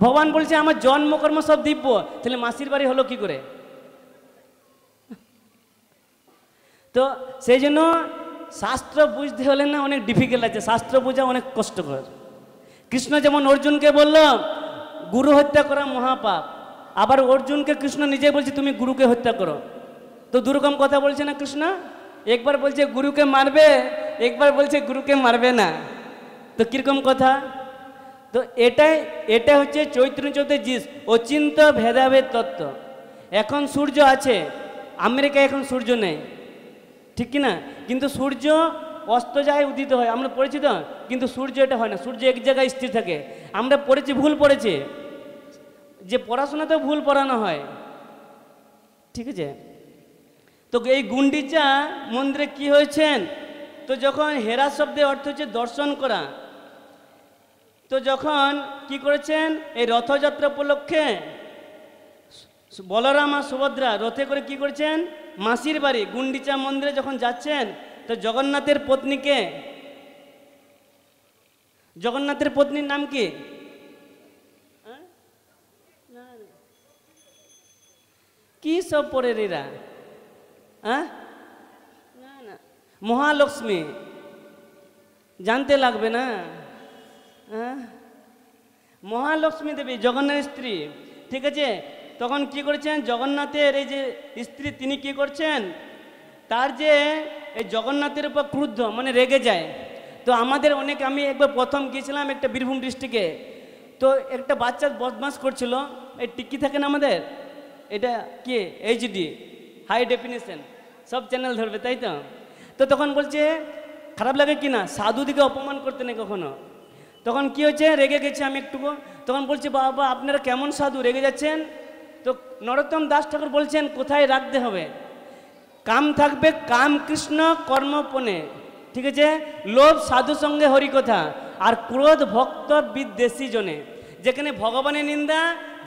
ভগবান বলছে আমার জন্মকর্ম সব দিব্য, তাহলে মাসির বাড়ি হলো কি করে। তো সেই জন্য শাস্ত্র বুঝতে হলে না অনেক ডিফিকাল্ট আছে, শাস্ত্র বোঝা অনেক কষ্টকর। কৃষ্ণ যেমন অর্জুনকে বলল গুরু হত্যা করা মহাপাপ, আবার অর্জুনকে কৃষ্ণ নিজে বলছে তুমি গুরুকে হত্যা করো। তো দুরকম কথা বলছে না কৃষ্ণ, একবার বলছে গুরুকে মারবে, একবার বলছে গুরুকে মারবে না, তো কীরকম কথা। তো এটা হচ্ছে চৈতন্য চৌধুরী জিস অচিন্ত ভেদাভেদ তত্ত্ব। এখন সূর্য আছে, আমেরিকায় এখন সূর্য নেই, ঠিক কি না, কিন্তু সূর্য অস্ত যায় উদিত হয়, আমরা পড়েছি তো, কিন্তু সূর্য এটা হয় না, সূর্য এক জায়গায় স্থির থাকে। আমরা পড়েছি, ভুল পড়েছি, যে পড়াশোনাতেও ভুল পড়ানো হয়, ঠিক আছে। তো এই গুন্ডিচা মন্দিরে কি হয়েছেন, তো যখন হেরা শব্দের অর্থ হচ্ছে দর্শন করা, তো যখন কি করেছেন এই রথযাত্রা উপলক্ষে বলরাম আর সুভদ্রা রথে করে কি করেছেন মাসির বাড়ি গুন্ডিচা মন্দিরে যখন যাচ্ছেন, তো জগন্নাথের পত্নীকে, জগন্নাথের পত্নীর নাম কি? কি সব পড়ে রেরা? হ্যাঁ, না না, মহালক্ষ্মী। জানতে লাগবে না? হ্যাঁ, মহালক্ষ্মী দেবী জগন্নাথের স্ত্রী। ঠিক আছে, তখন কি করেছেন জগন্নাথের এই যে স্ত্রী, তিনি কি করছেন, তার যে এই জগন্নাথের উপর ক্রুদ্ধ মানে রেগে যায়। তো আমাদের অনেক, আমি একবার প্রথম গিয়েছিলাম একটা বীরভূম ডিস্ট্রিক্টে, তো একটা বাচ্চা বদমাস করছিল, এই টিকি থাকে না আমাদের, এটা কি এইচডি হাই ডেফিনেশন সব চ্যানেল ধরবে, তাই তো? তো তখন বলছে খারাপ লাগে কি না, সাধুদিকে অপমান করতে নেই কখনো। তখন কি হয়েছে, রেগে গেছে আমি একটুকু। তখন বলছে বাবা আপনারা কেমন সাধু, রেগে যাচ্ছেন? তো নরোত্তম দাস ঠাকুর বলছেন কোথায় রাখতে হবে, কাম থাকবে কাম কৃষ্ণ কর্মপণে, ঠিক আছে, লোভ সাধু সঙ্গে হরিকথা, আর ক্রোধ ভক্ত বিদ্বেষী জনে। যেখানে ভগবানের নিন্দা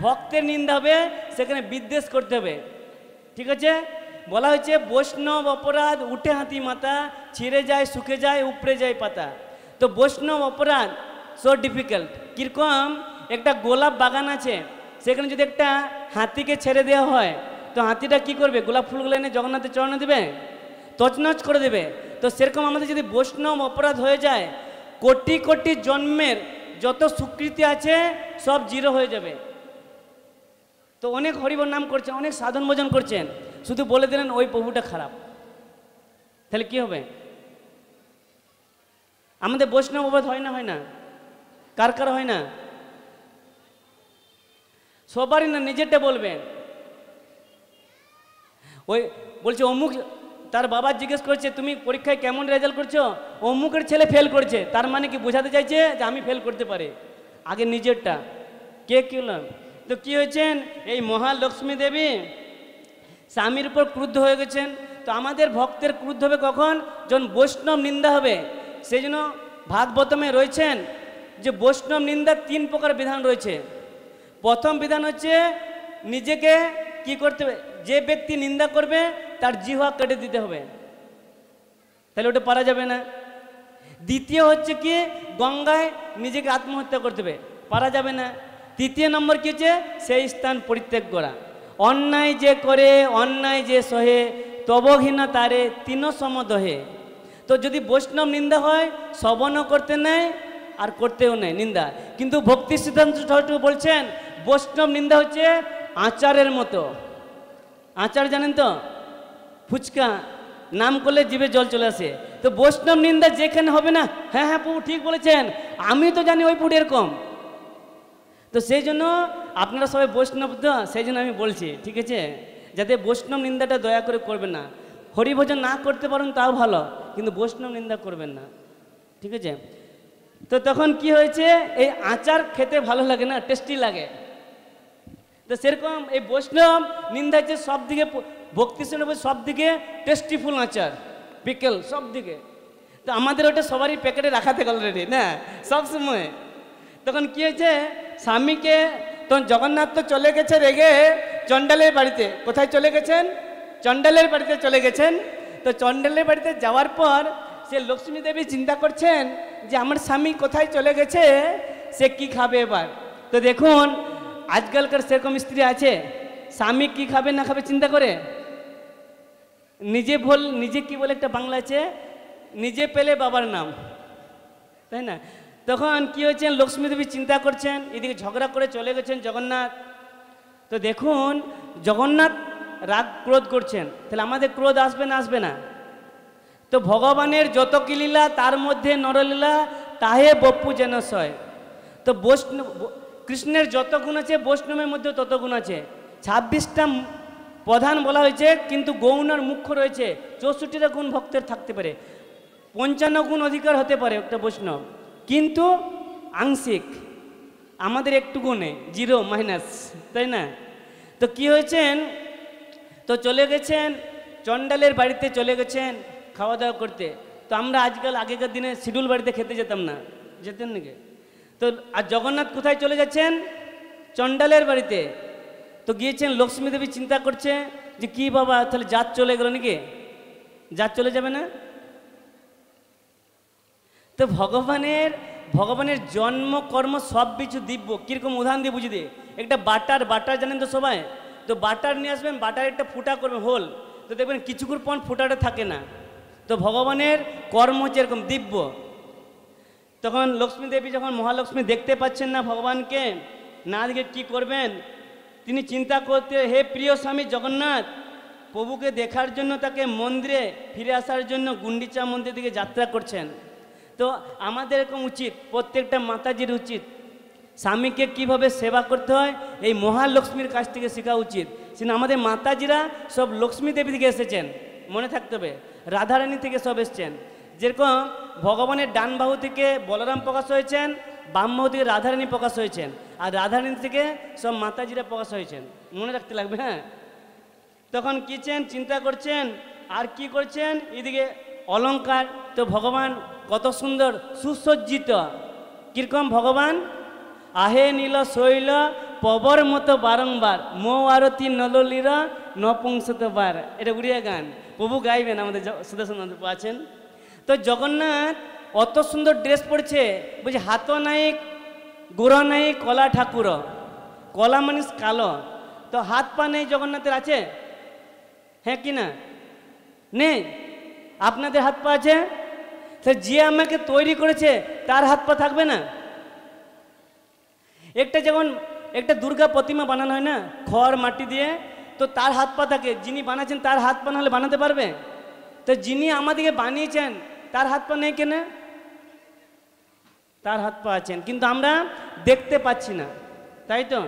ভক্তের নিন্দা হবে সেখানে বিদ্বেষ করতে হবে, ঠিক আছে। বলা হয়েছে বৈষ্ণব অপরাধ উঠে হাতি মাথা, ছিঁড়ে যায় শুকে যায় উপড়ে যায় পাতা। তো বৈষ্ণব অপরাধ সো ডিফিকাল্ট। কীরকম, একটা গোলাপ বাগান আছে, সেখানে যদি একটা হাতিকে ছেড়ে দেওয়া হয়, তো হাতিটা কি করবে, গোলাপ ফুলগুলো এনে জগন্নাথের চরণে দেবে, তছনছ করে দেবে। তো সেরকম আমাদের যদি বৈষ্ণব অপরাধ হয়ে যায়, কোটি কোটি জন্মের যত স্বীকৃতি আছে সব জিরো হয়ে যাবে। তো অনেক হরিবর নাম করছেন, অনেক সাধন ভোজন করছেন, শুধু বলে দিলেন ওই প্রভুটা খারাপ, তাহলে কি হবে? আমাদের বৈষ্ণব অপরাধ হয় না, হয় না? কার কার হয় না? সবারই না, নিজেরটা বলবেন। ওই বলছে অমুক, তার বাবা জিজ্ঞেস করছে তুমি পরীক্ষায় কেমন রেজাল্ট করছো, অমুকের ছেলে ফেল করছে, তার মানে কি বোঝাতে চাইছে যে আমি ফেল করতে পারি? আগে নিজেরটা কে কিলাম। তো কি হয়েছেন, এই মহালক্ষ্মী দেবী স্বামীর উপর ক্রুদ্ধ হয়ে গেছেন। তো আমাদের ভক্তের ক্রুদ্ধ হবে কখন, যখন বৈষ্ণব নিন্দা হবে। সেই জন্য ভাগবতমে রয়েছেন যে বৈষ্ণব নিন্দা 3 প্রকার বিধান রয়েছে। প্রথম বিধান হচ্ছে নিজেকে কি করতে হবে, যে ব্যক্তি নিন্দা করবে তার জিহ্বা কেটে দিতে হবে, তাহলে ওটা পারা যাবে না। দ্বিতীয় হচ্ছে কি, গঙ্গায় নিজেকে আত্মহত্যা করতে হবে, পারা যাবে না। তৃতীয় নম্বর কি হচ্ছে, সেই স্থান পরিত্যাগ করা। অন্যায় যে করে অন্যায় যে সহে, তবঘীনা তারে 3 সমদহে। তো যদি বৈষ্ণব নিন্দা হয়, শ্রবণও করতে নেয় আর করতেও নেয় নিন্দা। কিন্তু ভক্তি সিদ্ধান্ত ঠাকুর বলছেন বৈষ্ণব নিন্দা হচ্ছে আচারের মতো। আচার জানেন তো, ফুচকা, নাম করলে জিভে জল চলে আসে। তো বৈষ্ণব নিন্দা যেখানে হবে না, হ্যাঁ হ্যাঁ প্রভু ঠিক বলেছেন, আমি তো জানি ওই পুট এরকম। তো সেই জন্য আপনারা সবাই বৈষ্ণব, তো সেই জন্য আমি বলছি, ঠিক আছে, যাতে বৈষ্ণব নিন্দাটা দয়া করে করবেন না। হরিভজন না করতে পারেন তাও ভালো, কিন্তু বৈষ্ণব নিন্দা করবেন না, ঠিক আছে। তো তখন কি হয়েছে, এই আচার খেতে ভালো লাগে না, টেস্টি লাগে। তো সেরকম এই বৈষ্ণব নিন্দা হচ্ছে সব দিকে, ভক্তি শুনে সব দিকে টেস্টিফুল আচার, পিকেল সব দিকে। তো আমাদের ওটা সবারই প্যাকেটে রাখা থাকে অলরেডি না, সব সময়। তখন কি হয়েছে, স্বামীকে তখন জগন্নাথ তো চলে গেছে রেগে চণ্ডালের বাড়িতে। কোথায় চলে গেছেন, চণ্ডালের বাড়িতে চলে গেছেন। তো চণ্ডালের বাড়িতে যাওয়ার পর সে লক্ষ্মী দেবী চিন্তা করছেন যে আমার স্বামী কোথায় চলে গেছে, সে কি খাবে এবার। তো দেখুন আজকালকার সেরকম স্ত্রী আছে, স্বামী কি খাবে না খাবে চিন্তা করে, নিজে কি বলে একটা বাংলা আছে, নিজে পেলে বাবার নাম, তাই না। তখন কি হয়েছেন, লক্ষ্মী দেবী চিন্তা করছেন, এদিকে ঝগড়া করে চলে গেছেন জগন্নাথ। তো দেখুন জগন্নাথ রাগ ক্রোধ করছেন, তাহলে আমাদের ক্রোধ আসবে না, আসবে না? তো ভগবানের যত কি লীলা তার মধ্যে নরলীলা তাহে বপ্পু যেন সয়। তো বৈষ্ণব কৃষ্ণের যত গুণ আছে বৈষ্ণবের মধ্যে তত গুণ আছে। 26টা প্রধান বলা হয়েছে, কিন্তু গৌণর মুখ্য রয়েছে 64টা গুণ ভক্তের থাকতে পারে, 55 গুণ অধিকার হতে পারে একটা বৈষ্ণব, কিন্তু আংশিক। আমাদের একটু গুণে 0 মাইনাস, তাই না। তো কি হয়েছেন, তো চলে গেছেন চণ্ডালের বাড়িতে, চলে গেছেন খাওয়া দাওয়া করতে। তো আমরা আজকাল আগেকার দিনে শিডিউল বাড়িতে খেতে যেতাম না, যেতেন নাকি? তো আর জগন্নাথ কোথায় চলে যাচ্ছেন, চণ্ডালের বাড়িতে। তো গিয়েছেন, লক্ষ্মী দেবী চিন্তা করছে যে কি বাবা তাহলে জাত চলে গেল নাকি, জাত চলে যাবে না? তো ভগবানের জন্ম কর্ম সব কিছু দিব্য। কীরকম উদাহরণ দিয়ে বুঝিয়ে দিয়ে, একটা বাটার জানেন তো সবাই, তো বাটার নিয়ে আসবেন, বাটার একটা ফুটা করবেন হোল, তো দেখবেন কিছুক্ষণ পর ফুটাটা থাকে না। তো ভগবানের কর্ম হচ্ছে এরকম দিব্য। তখন লক্ষ্মী দেবী যখন মহালক্ষ্মী দেখতে পাচ্ছেন না ভগবানকে, না দেখে কী করবেন, তিনি চিন্তা করতে, হে প্রিয় স্বামী জগন্নাথ, প্রভুকে দেখার জন্য তাকে মন্দিরে ফিরে আসার জন্য গুন্ডিচা মন্দির দিকে যাত্রা করছেন। তো আমাদের এরকম উচিত, প্রত্যেকটা মাতাজির উচিত স্বামীকে কিভাবে সেবা করতে হয় এই মহালক্ষ্মীর কাছ থেকে শেখা উচিত। সেটা আমাদের মাতাজিরা সব লক্ষ্মী দেবী থেকে এসেছেন, মনে থাকতে হবে, রাধারানী থেকে সব এসেছেন। যেরকম ভগবানের ডান বাহু থেকে বলরাম প্রকাশ হয়েছেন, বাম বাহু থেকে রাধারানী প্রকাশ হয়েছেন, আর রাধারানী থেকে সব মাতাজিরা প্রকাশ হয়েছেন, মনে রাখতে লাগবে। হ্যাঁ, তখন কিছেন চিন্তা করছেন আর কি করছেন, এদিকে অলঙ্কার, তো ভগবান কত সুন্দর সুসজ্জিত। কীরকম ভগবান, আহে নীল শৈল পবর মতো বারংবার, মৌ আরতি নললীর নপুংসতবার, এটা উড়িয়া গান, প্রভু গাইবেন, আমাদের সুদর্শন আছেন। তো জগন্নাথ অত সুন্দর ড্রেস পরেছে, বলছে হাত নাই গোড়া নাই কলা ঠাকুর, কলা মানিস কালো, তো হাত পা নেই জগন্নাথের, আছে? হ্যাঁ কি না? নেই। আপনাদের হাত পা আছে? সে যে আমাকে তৈরি করেছে তার হাত পা থাকবে না? যেমন একটা দুর্গা প্রতিমা বানানো হয় না খড় মাটি দিয়ে, তো তার হাত পা থাকে, যিনি বানাচ্ছেন তার হাত পা নাহলে বানাতে পারবে? তো যিনি আমাদেরকে বানিয়েছেন তার হাত পা নেই কেন? তার হাত পা আছেন, কিন্তু আমরা দেখতে পাচ্ছি না, তাই তো?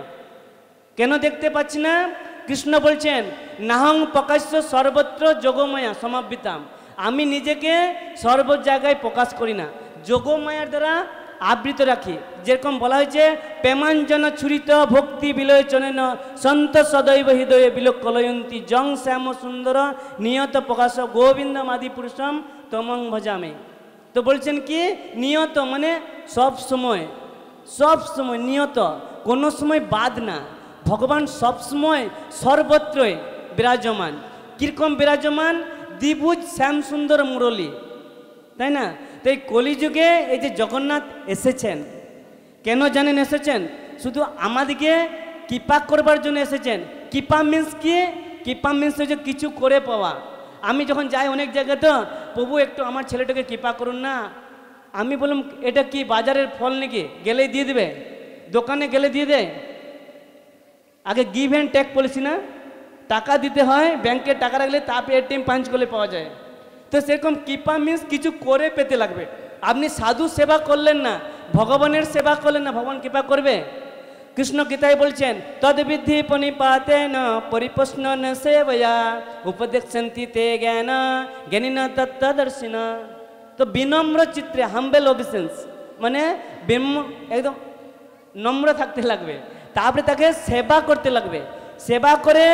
কেন দেখতে পাচ্ছি না? কৃষ্ণ বলছেন নাহং প্রকাশ্য সর্বত্র যোগমায়া সমাবৃতাম, আমি নিজেকে সর্ব জায়গায় প্রকাশ করি না, যোগমায়ার দ্বারা আবৃত রাখি। যেরকম বলা হয়েছে প্রেমাঞ্জন ছুরিত ভক্তি বিলোচনেন সন্ত সদৈব হৃদয়ে বিলোক কলয়ন্তী জং শ্যাম সুন্দর নিয়ত প্রকাশ গোবিন্দম আদি পুরুষম তমং ভজামে। তো বলছেন কি নিয়ত মানে সব সময় নিয়ত, কোনো সময় বাদ না। ভগবান সব সময় সর্বত্রই বিরাজমান। কীরকম বিরাজমান? দ্বিভুজ শ্যাম সুন্দর মুরলী, তাই না? তো এই কলিযুগে এই যে জগন্নাথ এসেছেন, কেন জানেন এসেছেন? শুধু আমাদেরকে কৃপা করবার জন্য এসেছেন। কৃপা মিন্স কি? কৃপা মিন্স হচ্ছে কিছু করে পাওয়া। আমি যখন যাই অনেক জায়গায়, তো প্রভু একটু আমার ছেলেটাকে কৃপা করুন না, আমি বললাম এটা কি বাজারের ফল নাকি গেলেই দিয়ে দেবে? দোকানে গেলে দিয়ে দেয়? আগে গিভ অ্যান্ড টেক পলিসি না, টাকা দিতে হয়, ব্যাংকে টাকা রাখলে তারপরে এটিএম পাঞ্চ করলে পাওয়া যায়। তো সেরকম কৃপা মিন্স কিছু করে পেতে লাগবে। আপনি সাধু সেবা করলেন না, ভগবানের সেবা করলেন না, ভগবান কৃপা করবে? কৃষ্ণ গীতায় বলছেন তদ্বিধি পনিপাতেন পরিপ্রশ্ন ন সেবয়া উপদেশন্তি তে জ্ঞান জ্ঞানিন তত্ত্বদর্শিন। তো বিনম্র চিত্রে, হাম্বেল ওবিসেন্স মানে একদম নম্র থাকতে লাগবে, তারপরে তাকে সেবা করতে লাগবে। সেবা করে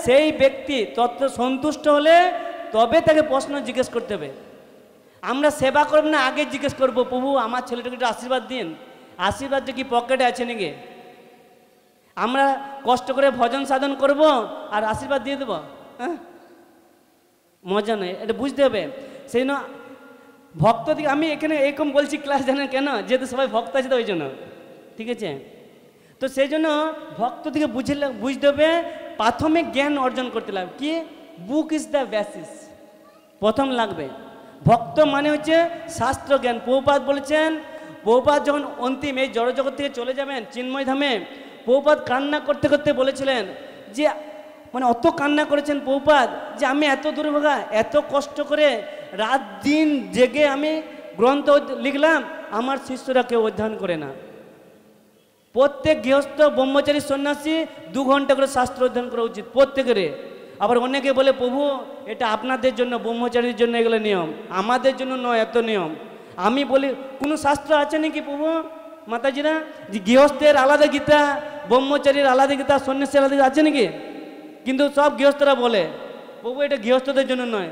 সেই ব্যক্তি তত্ত্ব সন্তুষ্ট হলে তবে তাকে প্রশ্ন জিজ্ঞেস করতে হবে। আমরা সেবা করব না, আগে জিজ্ঞেস করবো প্রভু আমার ছেলেটাকে একটু আশীর্বাদ দিন। আশীর্বাদটা কি পকেটে আছে নাকি? আমরা কষ্ট করে ভজন সাধন করব আর আশীর্বাদ দিয়ে দেবো? হ্যাঁ, মজা নয়, এটা বুঝতে হবে। সেই জন্য ভক্ত দিকে আমি এখানে এরকম বলছি ক্লাস, জানেন কেন? যেহেতু সবাই ভক্ত আছে তো ওই জন্য, ঠিক আছে? তো সেই জন্য ভক্ত থেকে বুঝতে হবে, প্রাথমিক জ্ঞান অর্জন করতে লাগবে। কি? বুক ইজ দ্য বেসিস, প্রথম লাগবে। ভক্ত মানে হচ্ছে শাস্ত্র জ্ঞান। প্রভুপাদ বলেছেন, প্রভুপাদ যখন অন্তিম এই জড়জগৎ থেকে চলে যাবেন চিন্ময় ধামে, প্রভুপাদ কান্না করতে করতে বলেছিলেন যে মানে অত কান্না করেছেন প্রভুপাদ যে আমি এত দুর্ভাগা, এত কষ্ট করে রাত দিন জেগে আমি গ্রন্থ লিখলাম, আমার শিষ্যরা কেউ অধ্যয়ন করে না। প্রত্যেক গৃহস্থ ব্রহ্মচারী সন্ন্যাসী 2 ঘন্টা করে শাস্ত্র অধ্যয়ন করা উচিত প্রত্যেকের। আবার অনেকে বলে প্রভু এটা আপনাদের জন্য, ব্রহ্মচারীর জন্য এগুলো নিয়ম, আমাদের জন্য নয় এত নিয়ম। আমি বলি কোনো শাস্ত্র আছে নাকি প্রভু মাতাজিরা যে গৃহস্থের আলাদা গীতা, ব্রহ্মচারীর আলাদা গীতা, সন্ন্যাসীর আলাদা আছে নাকি? কিন্তু সব গৃহস্থরা বলে প্রভু এটা গৃহস্থদের জন্য নয়।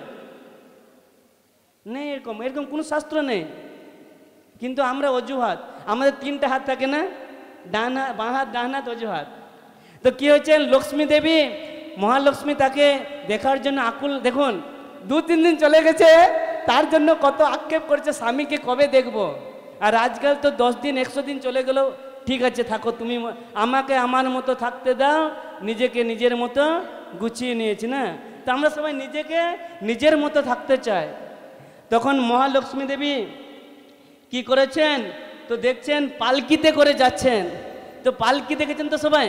নেই, এরকম কোনো শাস্ত্র নেই। কিন্তু আমরা অজুহাত, আমাদের 3টা হাত থাকে না, ডান হাত, বাঁ হাত, ডান হাত, অজুহাত। তো কি হয়েছে? লক্ষ্মী দেবী মহালক্ষ্মী তাকে দেখার জন্য আকুল, দেখুন 2-3 দিন চলে গেছে, তার জন্য কত আক্ষেপ করছে স্বামীকে কবে দেখব। আর আজকাল তো 10 দিন 100 দিন চলে গেলেও ঠিক আছে থাকো, তুমি আমাকে আমার মতো থাকতে দাও, নিজেকে নিজের মতো গুছিয়ে নিয়েছি না। তো আমরা সবাই নিজেকে নিজের মতো থাকতে চাই। তখন মহালক্ষ্মী দেবী কি করেছেন, তো দেখছেন পালকিতে করে যাচ্ছেন। তো পালকি দেখেছেন তো সবাই,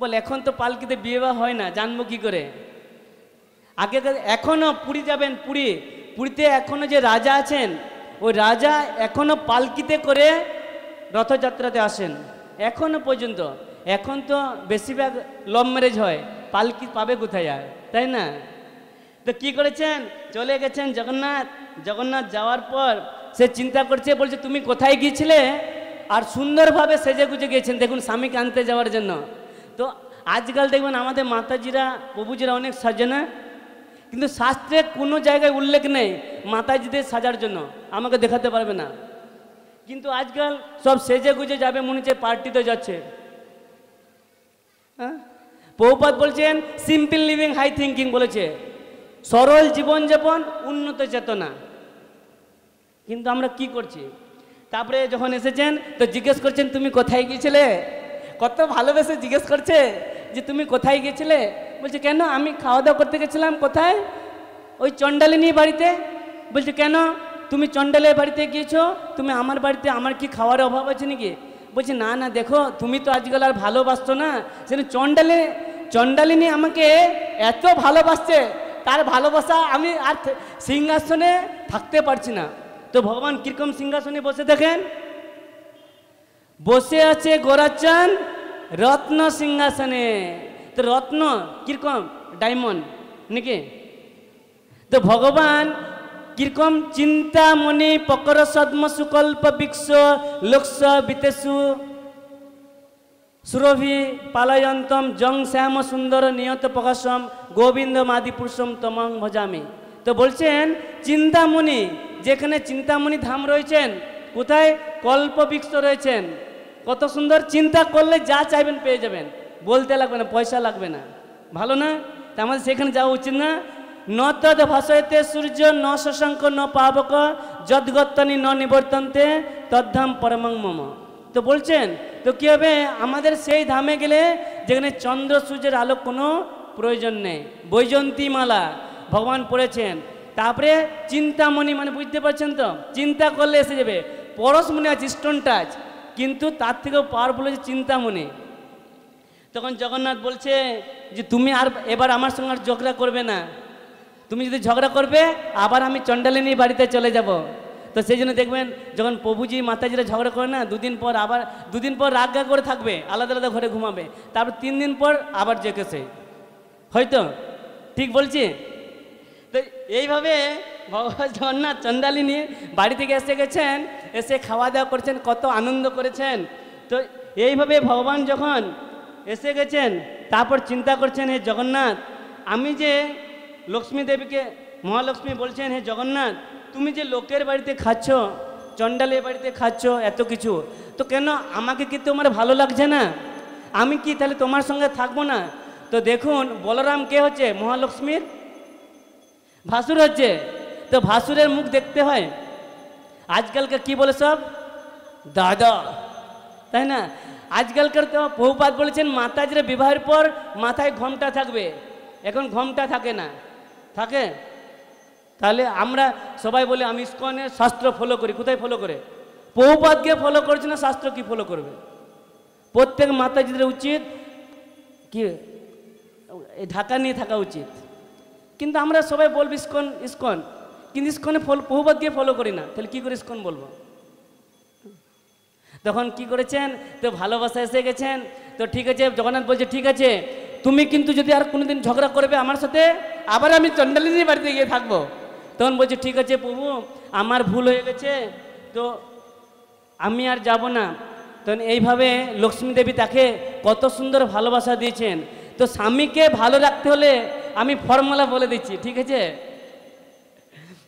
বল এখন তো পালকিতে বিয়ে বা হয় না, জানবো কি করে। আগে এখনো পুরী যাবেন, পুরীতে এখনো যে রাজা আছেন, ওই রাজা এখনো পালকিতে করে রথযাত্রাতে আসেন এখনো পর্যন্ত। এখন তো বেশিরভাগ লভ ম্যারেজ হয়, পালকি পাবে কোথায় আর, তাই না? তো কি করেছেন, চলে গেছেন জগন্নাথ যাওয়ার পর সে চিন্তা করছে, বলছে তুমি কোথায় গিয়েছিলে, আর সুন্দরভাবে সেজে গুজে গিয়েছেন দেখুন স্বামীকে আনতে যাওয়ার জন্য। তো আজকাল দেখবেন আমাদের মাতাজিরা প্রভুজিরা অনেক সাজে না, কিন্তু শাস্ত্রে কোনো জায়গায় উল্লেখ নেই মাতাজিদের সাজার জন্য, আমাকে দেখাতে পারবে না। কিন্তু আজকাল সব সেজে গুজে যাবে, মনে হচ্ছে পার্টিতে যাচ্ছে। হ্যাঁ, প্রভুপাদ বলছেন সিম্পল লিভিং হাই থিঙ্কিং, বলেছে সরল জীবনযাপন উন্নত চেতনা। কিন্তু আমরা কি করছি, তারপরে যখন এসেছেন তো জিজ্ঞেস করছেন তুমি কোথায় গিয়েছিলে, কত ভালোবেসে জিজ্ঞেস করছে যে তুমি কোথায় গিয়েছিলে। বলছে কেন, আমি খাওয়া দাওয়া করতে গেছিলাম। কোথায়? ওই চণ্ডালিনী বাড়িতে। বলছে কেন তুমি চণ্ডালের বাড়িতে গিয়েছো, তুমি আমার বাড়িতে, আমার কি খাওয়ার অভাব আছে নাকি? বলছে না না, দেখো তুমি তো আজকাল আর ভালোবাসতো না, সেটা চণ্ডালিনী আমাকে এত ভালোবাসছে, তার ভালোবাসা আমি আর সিংহাসনে থাকতে পারছি না। তো ভগবান কিরকম সিংহাসনে বসে দেখেন, বসে আছে গোরাচান রত্ন সিংহাসনে। তো রত্ন কিরকম, ডায়মন্ড নাকি? তো ভগবান কিরকম চিন্তামণি পকর সদ্ম সুকল্প বৃক্ষ লোকস বিতেসু সুরভি পালয়ন্তম জং শ্যাম সুন্দর নিয়ত প্রকাশম গোবিন্দ মাদি পুরুষম তমং ভজামি। তো বলছেন চিন্তামণি, যেখানে চিন্তামণি ধাম রয়েছেন, কোথায় কল্প বৃক্ষ রয়েছেন, কত সুন্দর, চিন্তা করলে যা চাইবেন পেয়ে যাবেন, বলতে লাগবে না, পয়সা লাগবে না, ভালো না? তা আমাদের সেখানে যাওয়া উচিত না? ন তদ ভাসয়তে সূর্য ন শশাঙ্ক ন পাবক যদ্গত্তানি ন নিবর্তন্তে তদ্ধাম পরমং মম। তো বলছেন তো কী হবে, আমাদের সেই ধামে গেলে যেখানে চন্দ্র সূর্যের আলো কোনো প্রয়োজন নেই, বৈজন্তী মালা ভগবান পড়েছেন। তারপরে চিন্তামণি, মানে বুঝতে পারছেন তো, চিন্তা করলে এসে যাবে। পরশ মনে আছে স্টোন টাচ, কিন্তু তার থেকেও পাওয়ারফুল হচ্ছে চিন্তামণি। তখন জগন্নাথ বলছে যে তুমি আর এবার আমার সঙ্গে আর ঝগড়া করবে না, তুমি যদি ঝগড়া করবে আবার আমি চণ্ডালিনী বাড়িতে চলে যাব। তো সেই জন্য দেখবেন যখন প্রভুজি মাতাজিরা ঝগড়া করে না, দুদিন পর রাগ করে থাকবে, আলাদা আলাদা ঘরে ঘুমাবে, তারপর 3 দিন পর আবার জেকেছে, হয়তো ঠিক বলছি? তো এইভাবে ভগবান জগন্নাথ চণ্ডালিনী বাড়ি থেকে এসে গেছেন, এসে খাওয়া দাওয়া করছেন, কত আনন্দ করেছেন। তো এইভাবে ভগবান যখন এসে গেছেন, তারপর চিন্তা করছেন হে জগন্নাথ, আমি যে লক্ষ্মী দেবীকে, মহালক্ষ্মী বলছেন হে জগন্নাথ, তুমি যে লোকের বাড়িতে খাচ্ছ, চণ্ডালের বাড়িতে খাচ্ছ এত কিছু, তো কেন আমাকে কি তোমার ভালো লাগছে না? আমি কি তাহলে তোমার সঙ্গে থাকবো না? তো দেখুন বলরাম কে হচ্ছে, মহালক্ষ্মীর ভাসুর হচ্ছে। তো ভাসুরের মুখ দেখতে হয়। আজকালকার কি বলে সব দাদা, তাই না? আজকালকার তো প্রভুপাদ বলেছেন মাতাজিরা বিবাহের পর মাথায় ঘোমটা থাকবে, এখন ঘোমটা থাকে না, থাকে? তাহলে আমরা সবাই বলি আমি ইসকনের শাস্ত্র ফলো করি, কোথায় ফলো করে? প্রভুপাদকে ফলো করছে না, শাস্ত্র কি ফলো করবে? প্রত্যেক মাতাজিদের উচিত কি ঢাকা নিয়ে থাকা উচিত। কিন্তু আমরা সবাই বলবো ইসকন, কিন্তু ইসকনে প্রভুপাদকে ফলো করি না, তাহলে কি করে ইসকন বলবো? তখন কি করেছেন, তো ভালোবাসা এসে গেছেন। তো ঠিক আছে, জগন্নাথ বলছে ঠিক আছে, তুমি কিন্তু যদি আর কোনোদিন ঝগড়া করবে আমার সাথে, আবার আমি চণ্ডালিনী বাড়িতে গিয়ে থাকবো। তখন বলছে ঠিক আছে প্রভু, আমার ভুল হয়ে গেছে, তো আমি আর যাব না। তখন এইভাবে লক্ষ্মী দেবী তাকে কত সুন্দর ভালোবাসা দিয়েছেন। তো স্বামীকে ভালো রাখতে হলে আমি ফর্মুলা বলে দিচ্ছি, ঠিক আছে?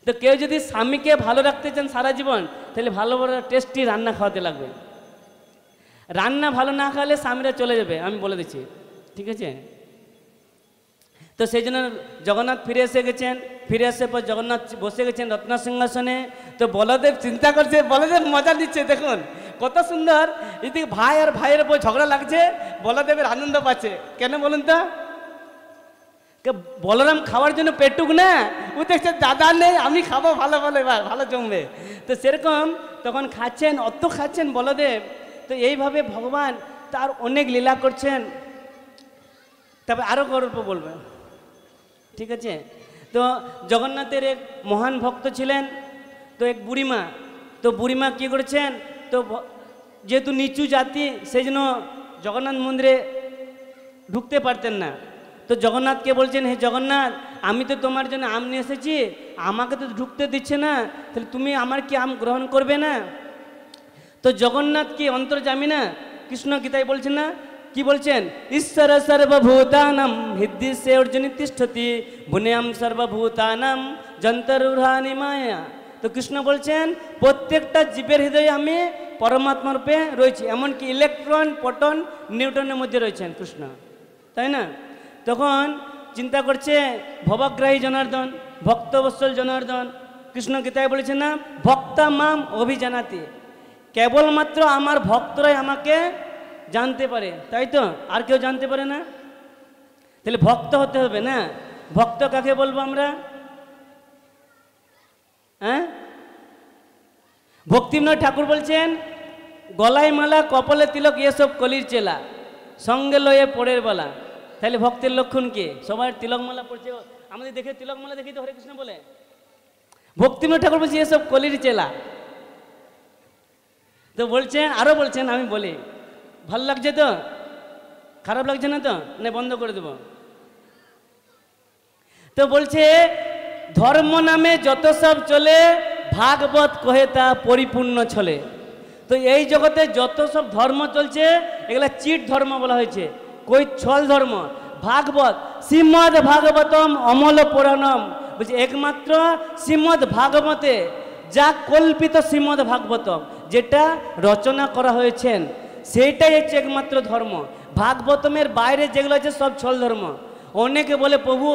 তো কেউ যদি স্বামীকে ভালো রাখতে চান সারা জীবন, তাহলে ভালো ভালো টেস্টি রান্না খাওয়াতে লাগবে। রান্না ভালো না খাওয়ালে স্বামীরা চলে যাবে, আমি বলে দিচ্ছি, ঠিক আছে? তো সেই জন্য জগন্নাথ ফিরে এসে গেছেন, ফিরে আসার পর জগন্নাথ বসে গেছেন রত্নসিংহাসনে। তো বলদেব চিন্তা করছে, বলদেব মজা দিচ্ছে, দেখুন কত সুন্দর। এদিকে ভাই আর ভাইয়ের উপর ঝগড়া লাগছে, বলদেবের আনন্দ পাচ্ছে। কেন বলুন তো? বলরাম খাওয়ার জন্য পেটুক না, ও দেখছে দাদা নেই, আমি খাবো, ভালো ভালো, এবার ভালো জমবে। তো সেরকম তখন খাচ্ছেন, অত খাচ্ছেন বলদেব। তো এইভাবে ভগবান তার অনেক লীলা করছেন। তবে আরও গল্প বলবে, ঠিক আছে? তো জগন্নাথের এক মহান ভক্ত ছিলেন, তো এক বুড়িমা। তো বুড়িমা কী করেছেন, তো যেহেতু নিচু জাতি, সেই জন্য জগন্নাথ মন্দিরে ঢুকতে পারতেন না। তো জগন্নাথকে বলছেন, হে জগন্নাথ, আমি তো তোমার জন্য আম নিয়ে এসেছি, আমাকে তো ঢুকতে দিচ্ছে না, তাহলে তুমি আমার কি আম গ্রহণ করবে না? তো জগন্নাথ কি অন্তর্যামী না? কৃষ্ণ গীতায় বলছেন না, কি বলছেন? ঈশ্বর সর্বভূতানাম হৃদি সে অর্জুনি তিষ্ঠতি ভুনেয়াম সর্বভূতানাম যন্তরূঢ়ানি মায়া। তো কৃষ্ণ বলছেন প্রত্যেকটা জীবের হৃদয়ে আমি পরমাত্মা রূপে রয়েছি, এমনকি ইলেকট্রন, প্রোটন, নিউটনের মধ্যে রয়েছেন কৃষ্ণ, তাই না? তখন চিন্তা করছে ভবগ্রাহী জনার্দন, ভক্তবৎসল জনার্দন। কৃষ্ণ গীতায় বলেছেন না, ভক্তা মাম অভিজানাতি, কেবলমাত্র আমার ভক্তরাই আমাকে জানতে পারে, তাই তো? আর কেউ জানতে পারে না। তাহলে ভক্ত হতে হবে না? ভক্ত কাকে বলবো আমরা? হ্যাঁ, ভক্তিবিনোদ ঠাকুর বলছেন, গলায় মালা, কপালে তিলক, এসব কলির চেলা, সঙ্গে লয়ে পড়ের বেলা। তাহলে ভক্তের লক্ষণ কি? সবাই তিলক মালা পড়ছে, আমাদের দেখে তিলক মালা দেখি তো হরে কৃষ্ণ বলে। ভক্তিবিনোদ ঠাকুর বলছে এসব কলির চেলা। তো বলছেন, আরো বলছেন, আমি বলি, ভাল লাগছে তো? খারাপ লাগছে না তো? না বন্ধ করে দেব? তো বলছে ধর্ম নামে যত সব চলে, ভাগবত কহে তা পরিপূর্ণ চলে। তো এই জগতে যত সব ধর্ম চলছে, এগুলা চিট ধর্ম বলা হয়েছে, কই ছল ধর্ম। ভাগবত, শ্রীমদ ভাগবতম অমল পুরাণম, বলছে একমাত্র শ্রীমদ ভাগবতে, যা কল্পিত শ্রীমদ ভাগবতম, যেটা রচনা করা হয়েছেন, সেইটাই হচ্ছে একমাত্র ধর্ম। ভাগবতমের বাইরে যেগুলো আছে সব ছল ধর্ম। অনেকে বলে প্রভু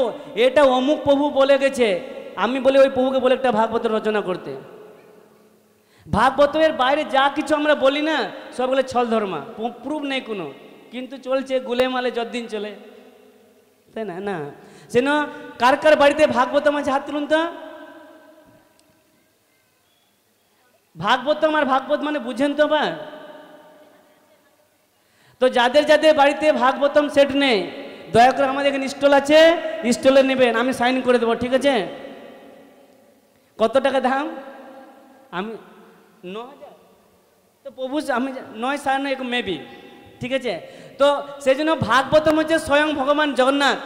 এটা অমুক প্রভু বলে গেছে, আমি বলি ওই প্রভুকে বলে একটা ভাগবত রচনা করতে। ভাগবতের বাইরে যা কিছু আমরা বলি না, সবগুলো ছল ধর্ম, প্রুফ নেই কোনো, কিন্তু চলছে গুলেমালে যতদিন চলে, তাই না? না সেন কার কার বাড়িতে ভাগবতম আছে হাত তুলুন তো। ভাগবতম আর ভাগবত মানে বুঝেন তো বা? তো যাদের যাদের বাড়িতে ভাগবতম সেট নেই, দয়া করে আমাদের এখানে স্টল আছে, স্টলে নেবেন, আমি সাইন করে দেবো, ঠিক আছে? কত টাকা দাম? আমি 9,000। তো প্রভু আমি 9 9.5 মেবি, ঠিক আছে? তো সেই জন্য ভাগবতম হচ্ছে স্বয়ং ভগবান জগন্নাথ।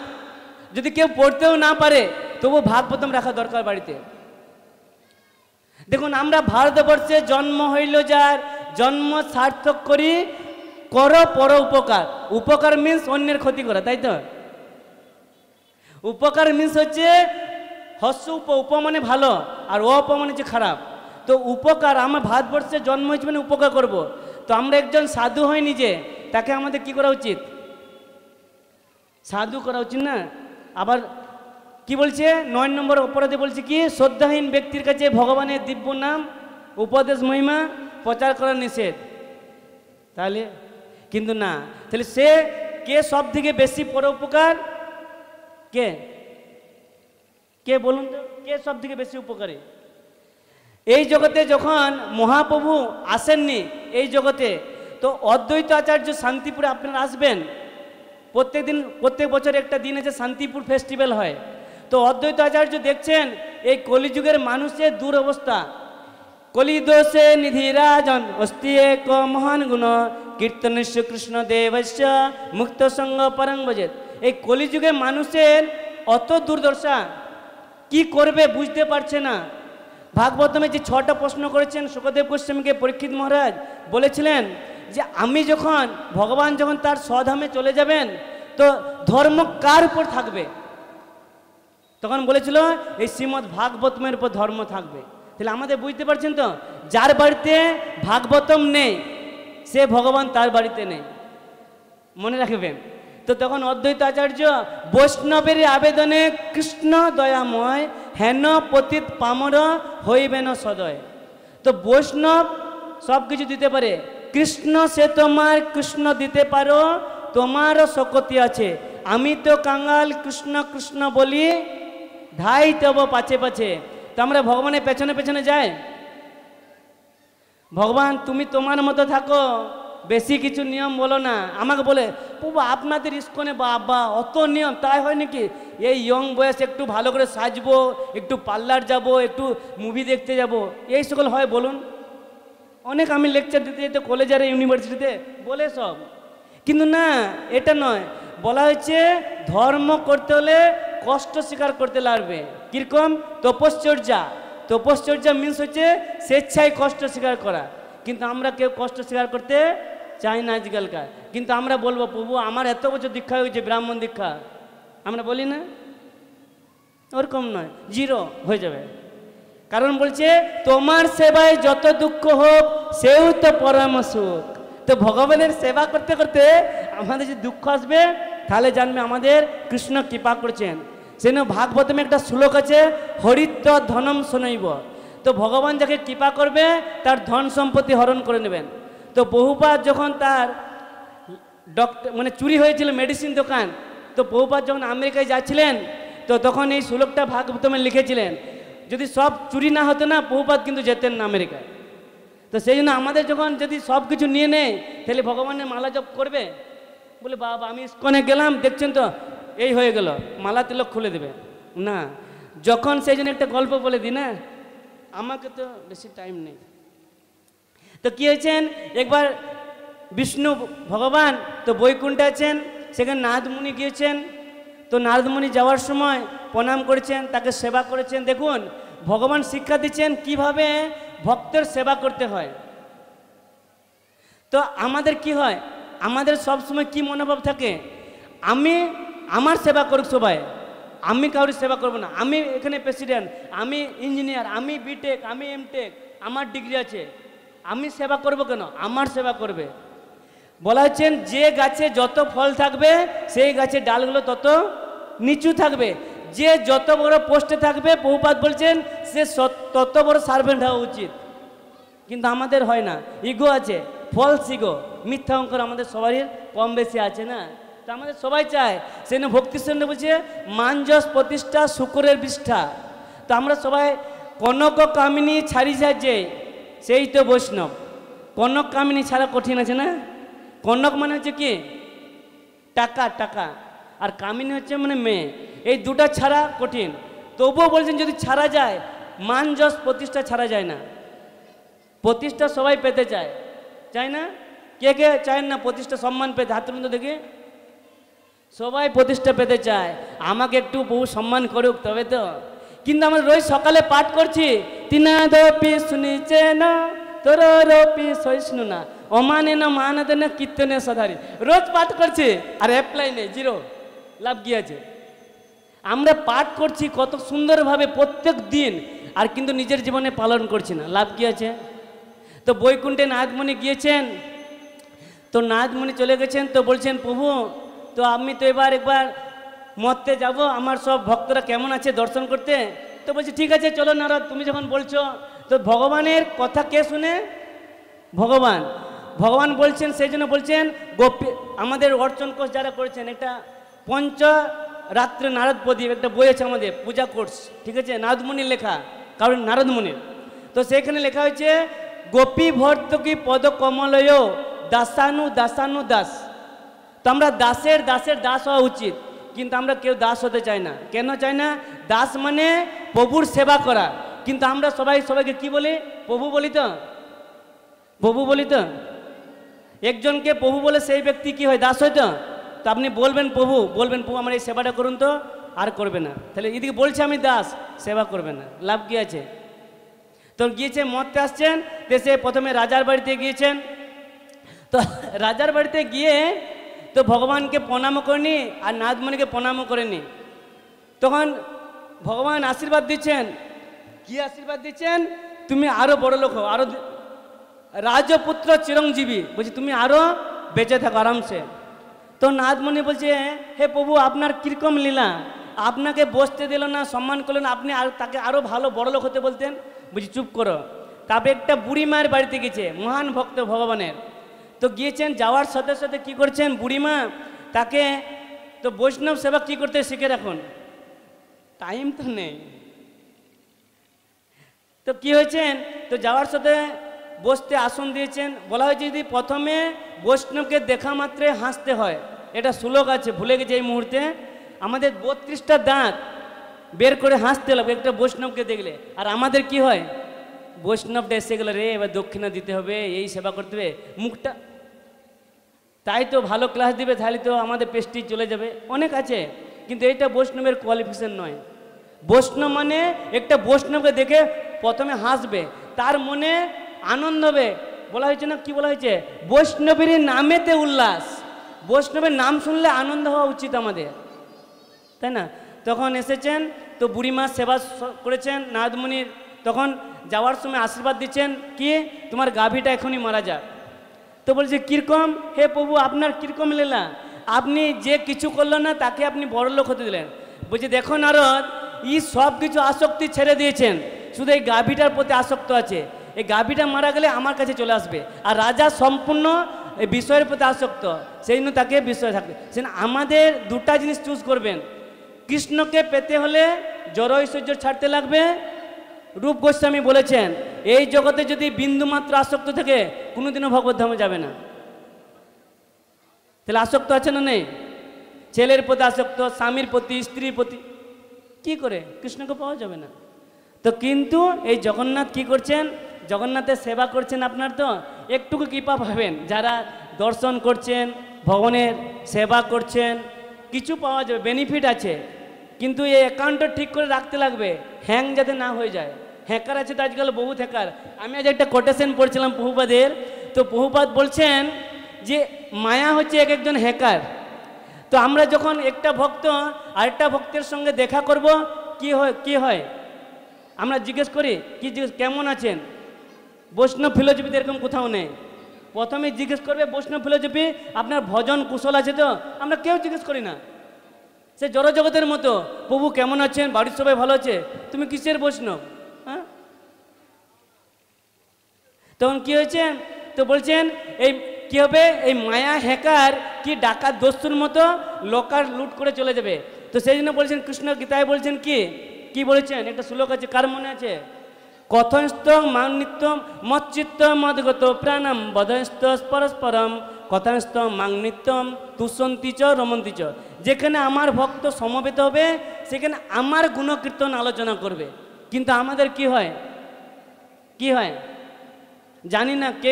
যদি কেউ পড়তেও না পারে, তবু ভাগবতম রাখা দরকার বাড়িতে। দেখুন আমরা ভারতবর্ষে জন্ম হইল যার, জন্ম সার্থক করি কর পর উপকার। উপকার মিন্স অন্যের ক্ষতি করা, তাই তো? উপকার মিন্স হচ্ছে হস্য উপ মানে ভালো, আর অপ মানে হচ্ছে খারাপ। তো উপকার, আমার ভারতবর্ষে জন্ম হয়েছে মানে উপকার করব। তো আমরা একজন সাধু হই নিজে, তাকে আমাদের কি করা উচিত? সাধু করা উচিত না? আবার কি বলছে 9 নম্বর অপরাধে বলছে কি, শ্রদ্ধাহীন ব্যক্তির কাছে ভগবানের দিব্য নাম উপদেশ মহিমা প্রচার করা নিষেধ। তাহলে কিন্তু না, তাহলে সে কে সব থেকে বেশি পরোপকার? কে কে বলুন তো, কে সব থেকে বেশি উপকারী? এই জগতে যখন মহাপ্রভু আসেননি এই জগতে, তো অদ্বৈত আচার্য শান্তিপুরে আপনারা আসবেন, প্রত্যেক বছর একটা দিন আছে শান্তিপুর ফেস্টিভ্যাল হয়। তো অদ্বৈত আচার্য দেখছেন এই কলিযুগের মানুষের দুরবস্থা। কলিদোষে নিধিরাজন অস্তি এক মহান গুণ, কীর্তনস্য কৃষ্ণ দেবস্য মুক্ত সঙ্গ পরং ভজেত। এই কলিযুগে মানুষের অত দুর্দশা, কি করবে বুঝতে পারছে না। ভাগবতমে যে 6টা প্রশ্ন করেছেন সুখদেব গোস্বামীকে পরীক্ষিত মহারাজ বলেছিলেন যে আমি যখন ভগবান যখন তার স্বধামে চলে যাবেন, তো ধর্ম কার উপর থাকবে? তখন বলেছিল এই শ্রীমদ্ ভাগবতমের উপর ধর্ম থাকবে। তাহলে আমাদের বুঝতে পারছেন তো, যার বাড়িতে ভাগবতম নেই সে ভগবান তার বাড়িতে নেই, মনে রাখবেন। তো তখন অদ্বৈত আচার্য বৈষ্ণবের আবেদনে কৃষ্ণ দয়াময় হেন পতিত পামর হইবেন সদয়। তো বৈষ্ণব সব কিছু দিতে পারে, কৃষ্ণ সে তোমার কৃষ্ণ দিতে পারো, তোমারও শকতি আছে। আমি তো কাঙ্গাল কৃষ্ণ কৃষ্ণ বলি, ধাই তব পাছে পাছে। তো আমরা ভগবানের পেছনে পেছনে যাই, ভগবান তুমি তোমার মতো থাকো, বেশি কিছু নিয়ম বলো না। আমাকে বলে প্রভু আপনাদের ইস্কনে বাবা অত নিয়ম, তাই হয় নাকি? এই ইয়ং বয়সে একটু ভালো করে সাজবো, একটু পার্লার যাব, একটু মুভি দেখতে যাব, এই সকল হয় বলুন? অনেক আমি লেকচার দিতে যেতে কলেজে আর ইউনিভার্সিটিতে বলে সব, কিন্তু না, এটা নয়। বলা হয়েছে ধর্ম করতে হলে কষ্ট স্বীকার করতে লাগবে। কীরকম? তপশ্চর্যা। তপশ্চর্যা মিন্স হচ্ছে স্বেচ্ছায় কষ্ট স্বীকার করা, কিন্তু আমরা কেউ কষ্ট স্বীকার করতে চাই না আজকালকার। কিন্তু আমরা বলবো প্রভু আমার এত বছর দীক্ষা হয়েছে, ব্রাহ্মণ দীক্ষা, আমরা বলি না? ওরকম নয়, জিরো হয়ে যাবে। কারণ বলছে তোমার সেবায় যত দুঃখ হোক সেও তো পরম সুখ। তো ভগবানের সেবা করতে করতে আমাদের যে দুঃখ আসবে, তাহলে জানবে আমাদের কৃষ্ণ কৃপা করছেন। সেন ভাগবতমে একটা শ্লোক আছে, হরিত্ব ধনম শোনাইব। তো ভগবান যাকে কৃপা করবে তার ধন সম্পত্তি হরণ করে নেবেন। তো বহুপাত যখন তার ডক্টর মানে চুরি হয়েছিল মেডিসিন দোকান, তো বহুপাত যখন আমেরিকায় যাচ্ছিলেন, তো তখন এই শ্লোকটা ভাগবতমে লিখেছিলেন। যদি সব চুরি না হতো না, বহুপাত কিন্তু যেতেন না আমেরিকায়। তো সেই জন্য আমাদের যখন যদি সব কিছু নিয়ে নেয়, তাহলে ভগবানের মালা জপ করবে? বলে বাবা আমি ইস্কনে গেলাম, দেখছেন তো এই হয়ে গেল, মালা তিলক খুলে দেবে না। যখন সেই জন্য একটা গল্প বলে দিই না, আমাকে তো বেশি টাইম নেই। তো কি হয়েছেন, একবার বিষ্ণু ভগবান তো বৈকুণ্ঠে আছেন, সেখানে নারদমুনি গিয়েছেন। তো নারদমুনি যাওয়ার সময় প্রণাম করেছেন, তাকে সেবা করেছেন। দেখুন ভগবান শিক্ষা দিচ্ছেন কিভাবে ভক্তের সেবা করতে হয়। তো আমাদের কি হয়, আমাদের সব সময় কি মনোভাব থাকে, আমি আমার সেবা করুক সবাই, আমি কারোর সেবা করব না। আমি এখানে প্রেসিডেন্ট, আমি ইঞ্জিনিয়ার, আমি বিটেক, আমি এমটেক, আমার ডিগ্রি আছে, আমি সেবা করব কেন? আমার সেবা করবে। বলা হচ্ছেন যে গাছে যত ফল থাকবে সেই গাছের ডালগুলো তত নিচু থাকবে। যে যত বড় পোস্টে থাকবে, বহুপাত বলছেন সে তত বড় সার্ভেন্ট হওয়া উচিত। কিন্তু আমাদের হয় না, ইগো আছে, ফলস ইগো, মিথ্যা অঙ্কর আমাদের সবারই কম বেশি আছে না। তো আমাদের সবাই চায়, সেই জন্য ভক্তির সঙ্গে বলছে মানযশ প্রতিষ্ঠা শুকরের বিষ্ঠা। তো আমরা সবাই কনক কামিনী ছাড়ি যে, সেই তো বৈষ্ণব। কনক কামিনী ছাড়া কঠিন আছে না? কনক মানে হচ্ছে কি টাকা, টাকা, আর কামিনী হচ্ছে মানে মেয়ে। এই দুটা ছাড়া কঠিন। তবুও বলছেন যদি ছাড়া যায়, মান যশ প্রতিষ্ঠা ছাড়া যায় না। প্রতিষ্ঠা সবাই পেতে চায়, চায় না? কে কে চায় না প্রতিষ্ঠা সম্মান পেতে? হাত তুলুন তো দেখি। সবাই প্রতিষ্ঠা পেতে চায়, আমাকে একটু বহু সম্মান করুক তবে তো। কিন্তু আমরা রোজ সকালে পাঠ করছি, তিনাদপি শুনিছে না তোর রপি সহিষ্ণু না অমানে না মানাতে না কীর্তনে সধারি। রোজ পাঠ করছি আর অ্যাপ্লাই নেই, জিরো। লাভ কি আছে? আমরা পাঠ করছি কত সুন্দরভাবে প্রত্যেক দিন, আর কিন্তু নিজের জীবনে পালন করছি না, লাভ কি আছে? তো বৈকুণ্ঠে নারদমুনি গিয়েছেন, তো নারদমুনি চলে গেছেন। তো বলছেন প্রভু তো আমি তো একবার মরতে যাব, আমার সব ভক্তরা কেমন আছে দর্শন করতে। তো বলছি ঠিক আছে চলো নারদ, তুমি যখন বলছো। তো ভগবানের কথা কে শুনে? ভগবান। ভগবান বলছেন, সেই জন্য বলছেন গোপী আমাদের অর্চন কোর্স যারা করেছেন, একটা পঞ্চরাত্রে নারদ প্রদীপ একটা বই আছে আমাদের পূজা কোর্স, ঠিক আছে, নারদমুনির লেখা, কারণ নারদমুনির। তো সেখানে লেখা হয়েছে গোপী ভর্তকী পদ কমলয় দাসানু দাসানু দাস। তো আমরা দাসের দাসের দাস হওয়া উচিত, কিন্তু আমরা কেউ দাস হতে চাই না। কেন চাই না? দাস মানে প্রভুর সেবা করা। কিন্তু আমরা সবাইকে কি বলি? প্রভু বলি তো, প্রভু বলি তো। একজনকে প্রভু বলে সেই ব্যক্তি কি হয়? দাস হয় তো। তো আপনি বলবেন প্রভু, বলবেন প্রভু আমার এই সেবাটা করুন, তো আর করবে না। তাহলে এদিকে বলছে আমি দাস, সেবা করবে না, লাভ কি আছে? তো গিয়েছে মরতে আসছেন, দেশে প্রথমে রাজার বাড়িতে গিয়েছেন। তো রাজার বাড়িতে গিয়ে তো ভগবানকে প্রণামও করেনি আর নারদমুনিকে প্রণামও করেনি। তখন ভগবান আশীর্বাদ দিচ্ছেন। কি আশীর্বাদ দিচ্ছেন? তুমি আরো বড় লোক হও, আরো রাজপুত্র চিরঞ্জীবী, বলছি তুমি আরো বেঁচে থাকো আরামসে। তো নারদমণি বলছে, হে প্রভু আপনার কীরকম লীলা, আপনাকে বসতে দিল না, সম্মান করলেন, আপনি আর তাকে আরও ভালো বড়লোক হতে বলতেন। বুঝি চুপ করো। তারপরে একটা বুড়ি মায়ের বাড়িতে গেছে, মহান ভক্ত ভগবানের। তো গিয়েছেন, যাওয়ার সাথে সাথে কী করছেন বুড়িমা তাকে তো বৈষ্ণব সেবা কী করতে শিখে রাখুন, টাইম তো নেই। তো কি হয়েছেন, তো যাওয়ার সাথে বসতে আসন দিয়েছেন। বলা হয়েছে যদি প্রথমে বৈষ্ণবকে দেখা মাত্রে হাসতে হয়, এটা শ্লোক আছে, ভুলে গেছে এই মুহূর্তে। আমাদের 32টা দাঁত বের করে হাসতে লাগবে একটা বৈষ্ণবকে দেখলে। আর আমাদের কি হয়, বৈষ্ণবটা এসে গেলে রে এবার দক্ষিণা দিতে হবে, এই সেবা করতে হবে, মুখটা তাই তো ভালো ক্লাস দিবে, তাহলে তো আমাদের পেস্টিজ চলে যাবে, অনেক আছে। কিন্তু এইটা বৈষ্ণবের কোয়ালিফিকেশন নয়। বৈষ্ণব মানে একটা বৈষ্ণবকে দেখে প্রথমে হাসবে, তার মনে আনন্দ হবে। বলা হয়েছে না, কি বলা হয়েছে, বৈষ্ণবের নামেতে উল্লাস। বৈষ্ণবের নাম শুনলে আনন্দ হওয়া উচিত আমাদের, তাই না? তখন এসেছেন, তো বুড়িমা সেবা করেছেন নারদমণির। তখন যাওয়ার সময় আশীর্বাদ দিচ্ছেন, কি তোমার গাভীটা এখনই মারা যাক। তো বলছে কীরকম, হে প্রভু আপনার কীরকম লীলা, আপনি যে কিছু করলেন না তাকে আপনি বড়লোক হতে দিলেন। বলছে দেখো নারদ, ই সব কিছু আসক্তি ছেড়ে দিয়েছেন, শুধু এই গাভীটার প্রতি আসক্ত আছে। এই গাভীটা মারা গেলে আমার কাছে চলে আসবে। আর রাজা সম্পূর্ণ এই বিষয়ের প্রতি আসক্ত, সেই জন্য তাকে বিষয় থাকবে। সে আমাদের দুটা জিনিস চুজ করবেন। কৃষ্ণকে পেতে হলে জড় ঐশ্বর্য ছাড়তে লাগবে। রূপ গোস্বামী বলেছেন, এই জগতে যদি বিন্দুমাত্র আসক্ত থাকে কোনোদিনও ভগবত ধামে যাবে না। তাহলে আসক্ত আছে না নেই? ছেলের প্রতি আসক্ত, স্বামীর প্রতি, স্ত্রীর প্রতি, কি করে কৃষ্ণকে পাওয়া যাবে না। তো কিন্তু এই জগন্নাথ কি করছেন, জগন্নাথের সেবা করছেন, আপনার তো একটুকু কৃপা পাবেন। যারা দর্শন করছেন, ভগবানের সেবা করছেন, কিছু পাওয়া যাবে, বেনিফিট আছে। কিন্তু এই অ্যাকাউন্টটা ঠিক করে রাখতে লাগবে, হ্যাং যাতে না হয়ে যায়। হ্যাকার আছে তো আজকাল বহুত হ্যাকার। আমি আজ একটা কোটেশন পড়ছিলাম প্রভুপাদের, তো প্রভুপাদ বলছেন যে মায়া হচ্ছে এক একজন হ্যাকার। তো আমরা যখন একটা ভক্ত আরেকটা ভক্তের সঙ্গে দেখা করব, কি হয় আমরা জিজ্ঞেস করি, কেমন আছেন? বৈষ্ণব ফিলোসফিতে এরকম কোথাও নেই। প্রথমে জিজ্ঞেস করবে বৈষ্ণব ফিলোসফি, আপনার ভজন কুশল আছে তো? আমরা কেউ জিজ্ঞেস করি না। সে জড়জগতের মতো, প্রভু কেমন আছেন, বাড়ির সবাই ভালো আছে, তুমি কিসের বৈষ্ণব? হ্যাঁ, তখন কি হয়েছে, তো বলছেন এই কি হবে, এই মায়া হ্যাকার কি ডাকাত দস্যুর মতো লোকার লুট করে চলে যাবে। তো সেই জন্য বলছেন, কৃষ্ণ গীতায় বলছেন কি বলেছেন, একটা শ্লোক আছে, কার মনে আছে? কথস্থ মাংনিত্যম মচ্চিত্ত মদগত প্রাণম বধস্থ পরস্পরম কথাস্থ মাংনিত্যম তুষন্তি চ রমন্তি চ। যেখানে আমার ভক্ত সমবেত হবে সেখানে আমার গুণকীর্তন আলোচনা করবে। কিন্তু আমাদের কি হয় জানি না, কে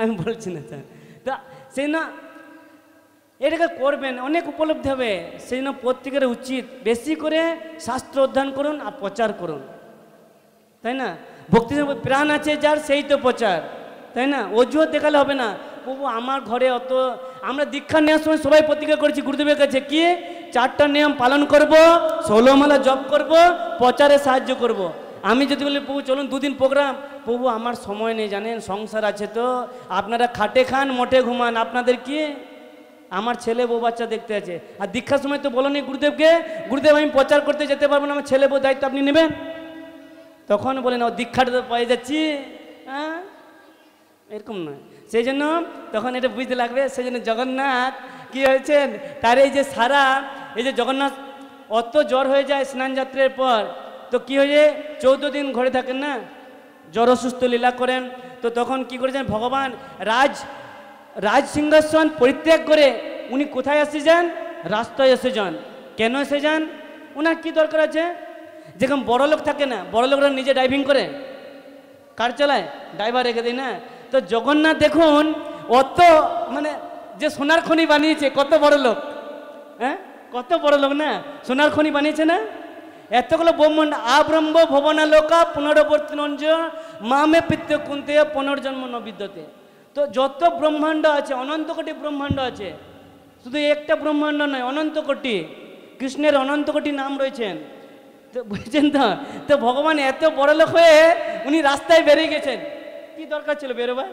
আমি বলছি না স্যার। তা সেই না এটাকে করবেন, অনেক উপলব্ধি হবে। সেই জন্য প্রত্যেকের উচিত বেশি করে শাস্ত্র অধ্যয়ন করুন আর প্রচার করুন, তাই না? ভক্তি প্রাণ আছে যার, সেই তো প্রচার, তাই না? অজুহাত দেখালে হবে না। প্রভু আমার ঘরে অত, আমরা দীক্ষা নেওয়ার সময় সবাই প্রতিজ্ঞা করেছি গুরুদেবের কাছে, কি 4টা নিয়ম পালন করব, 16 মালা জপ করব, প্রচারে সাহায্য করব। আমি যদি বলি প্রভু চলুন 2 দিন প্রোগ্রাম, প্রভু আমার সময় নেই, জানেন সংসার আছে, তো আপনারা খাটে খান মোটে ঘুমান, আপনাদের কি, আমার ছেলে বউ বাচ্চা দেখতে আছে। আর দীক্ষার সময় তো বলো নি গুরুদেবকে, গুরুদেব আমি প্রচার করতে যেতে পারবো না, আমার ছেলে বউ দায়িত্ব আপনি নেবেন। তখন বলে না, দীক্ষাটা তো পেয়ে যাচ্ছি, হ্যাঁ, এরকম নয়। সেই জন্য তখন এটা বুঝতে লাগবে। সেই জন্য জগন্নাথ কি হয়েছেন, তার এই যে সারা এই যে জগন্নাথ অত জ্বর হয়ে যায় স্নান যাত্রার পর, তো কি হয়ে যায় 14 দিন ঘরে থাকেন না, জ্বর অসুস্থ লীলা করেন। তো তখন কি করেছেন ভগবান, রাজ সিংহাসন পরিত্যাগ করে উনি কোথায় এসে যান, রাস্তায় এসে যান। কেন এসে যান, ওনার কি দরকার আছে? যেরকম বড় লোক থাকে না, বড় লোকরা নিজে ড্রাইভিং করে, কার চালায়, ড্রাইভার রেখে দেয় না। তো জগন্নাথ দেখুন অত মানে যে সোনার খনি বানিয়েছে, কত বড় লোক, হ্যাঁ কত বড় লোক না, সোনার খনি বানিয়েছে না। এতগুলো ব্রহ্মাণ্ড, আব্রহ্ম ভবনা লোকা পুনরবর্তনঞ্জ মামে পিত্ত কুন্তে পুনর্জন্ম ন বিদ্যতে। তো যত ব্রহ্মাণ্ড আছে, অনন্ত কোটি ব্রহ্মাণ্ড আছে, শুধু একটা ব্রহ্মাণ্ড নয়, অনন্ত কোটি, কৃষ্ণের অনন্ত কোটি নাম রয়েছেন। তো বুঝছেন তো, তো ভগবান এত বড় লোক হয়ে উনি রাস্তায় বেরিয়ে গেছেন, কি দরকার ছিল বেরোবার?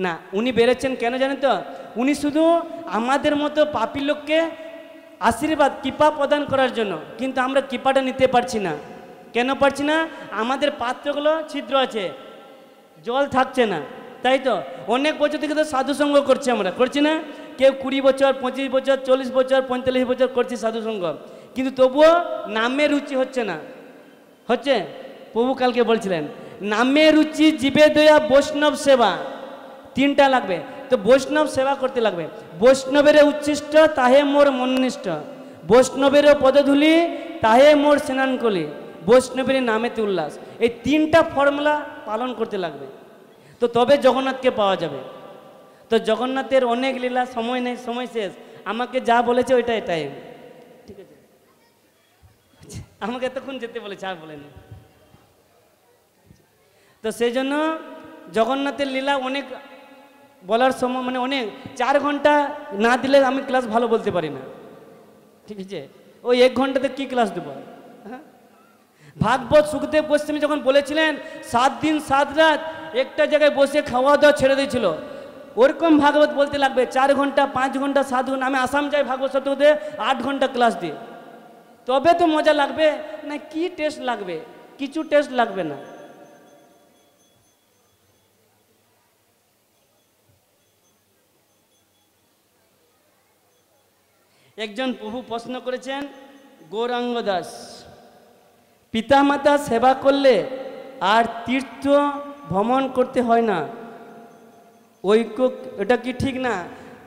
না, উনি বেরোচ্ছেন কেন জানেন তো? উনি শুধু আমাদের মতো পাপী লোককে আশীর্বাদ কৃপা প্রদান করার জন্য, কিন্তু আমরা কৃপাটা নিতে পারছি না। কেন পারছি না? আমাদের পাত্রগুলো ছিদ্র আছে, জল থাকছে না, তাই তো। অনেক বছর থেকে তো সাধুসঙ্গ করছি আমরা, করছি না? কেউ 20 বছর, 25 বছর, 40 বছর, 45 বছর করছি সাধুসঙ্গ, কিন্তু তবুও নামে রুচি হচ্ছে না। হচ্ছে? প্রভু কালকে বলছিলেন নামে রুচি, জীবে দয়া, বৈষ্ণব সেবা, তিনটা লাগবে। তো বৈষ্ণব সেবা করতে লাগবে। বৈষ্ণবের উচ্ছিষ্ট তাহে মোর মননিষ্ঠ, বৈষ্ণবের পদধূলি তাহে মোর স্নানকলি, বৈষ্ণবের নামেতে উল্লাস। এই তিনটা ফর্মুলা পালন করতে লাগবে, তো তবে জগন্নাথকে পাওয়া যাবে। তো জগন্নাথের অনেক লীলা, সময় নেই, সময় শেষ। আমাকে যা বলেছে ওইটাই টাইম, ঠিক আছে? আমাকে এতক্ষণ যেতে বলেছে, আর বলেনি। তো সেই জন্য জগন্নাথের লীলা অনেক বলার সময়, মানে অনেক, 4 ঘন্টা না দিলে আমি ক্লাস ভালো বলতে পারি না, ঠিক আছে? ওই 1 ঘন্টাতে কি ক্লাস দেবো? হ্যাঁ, ভাগবত সুখদেব গোস্বামী যখন বলেছিলেন 7 দিন 7 রাত একটা জায়গায় বসে খাওয়া দাওয়া ছেড়ে দিয়েছিল, ওরকম ভাগবত বলতে লাগবে 4 ঘন্টা, 5 ঘন্টা, 7 ঘন্টা। আমি আসাম যাই ভাগবত সপ্তাহে 8 ঘন্টা ক্লাস দিই, তবে তো মজা লাগবে না? কি টেস্ট লাগবে? কিছু টেস্ট লাগবে না। একজন প্রভু প্রশ্ন করেছেন, গৌরাঙ্গ দাস, পিতামাতা সেবা করলে আর তীর্থ ভ্রমণ করতে হয় না, ঐক্য, এটা কি ঠিক না?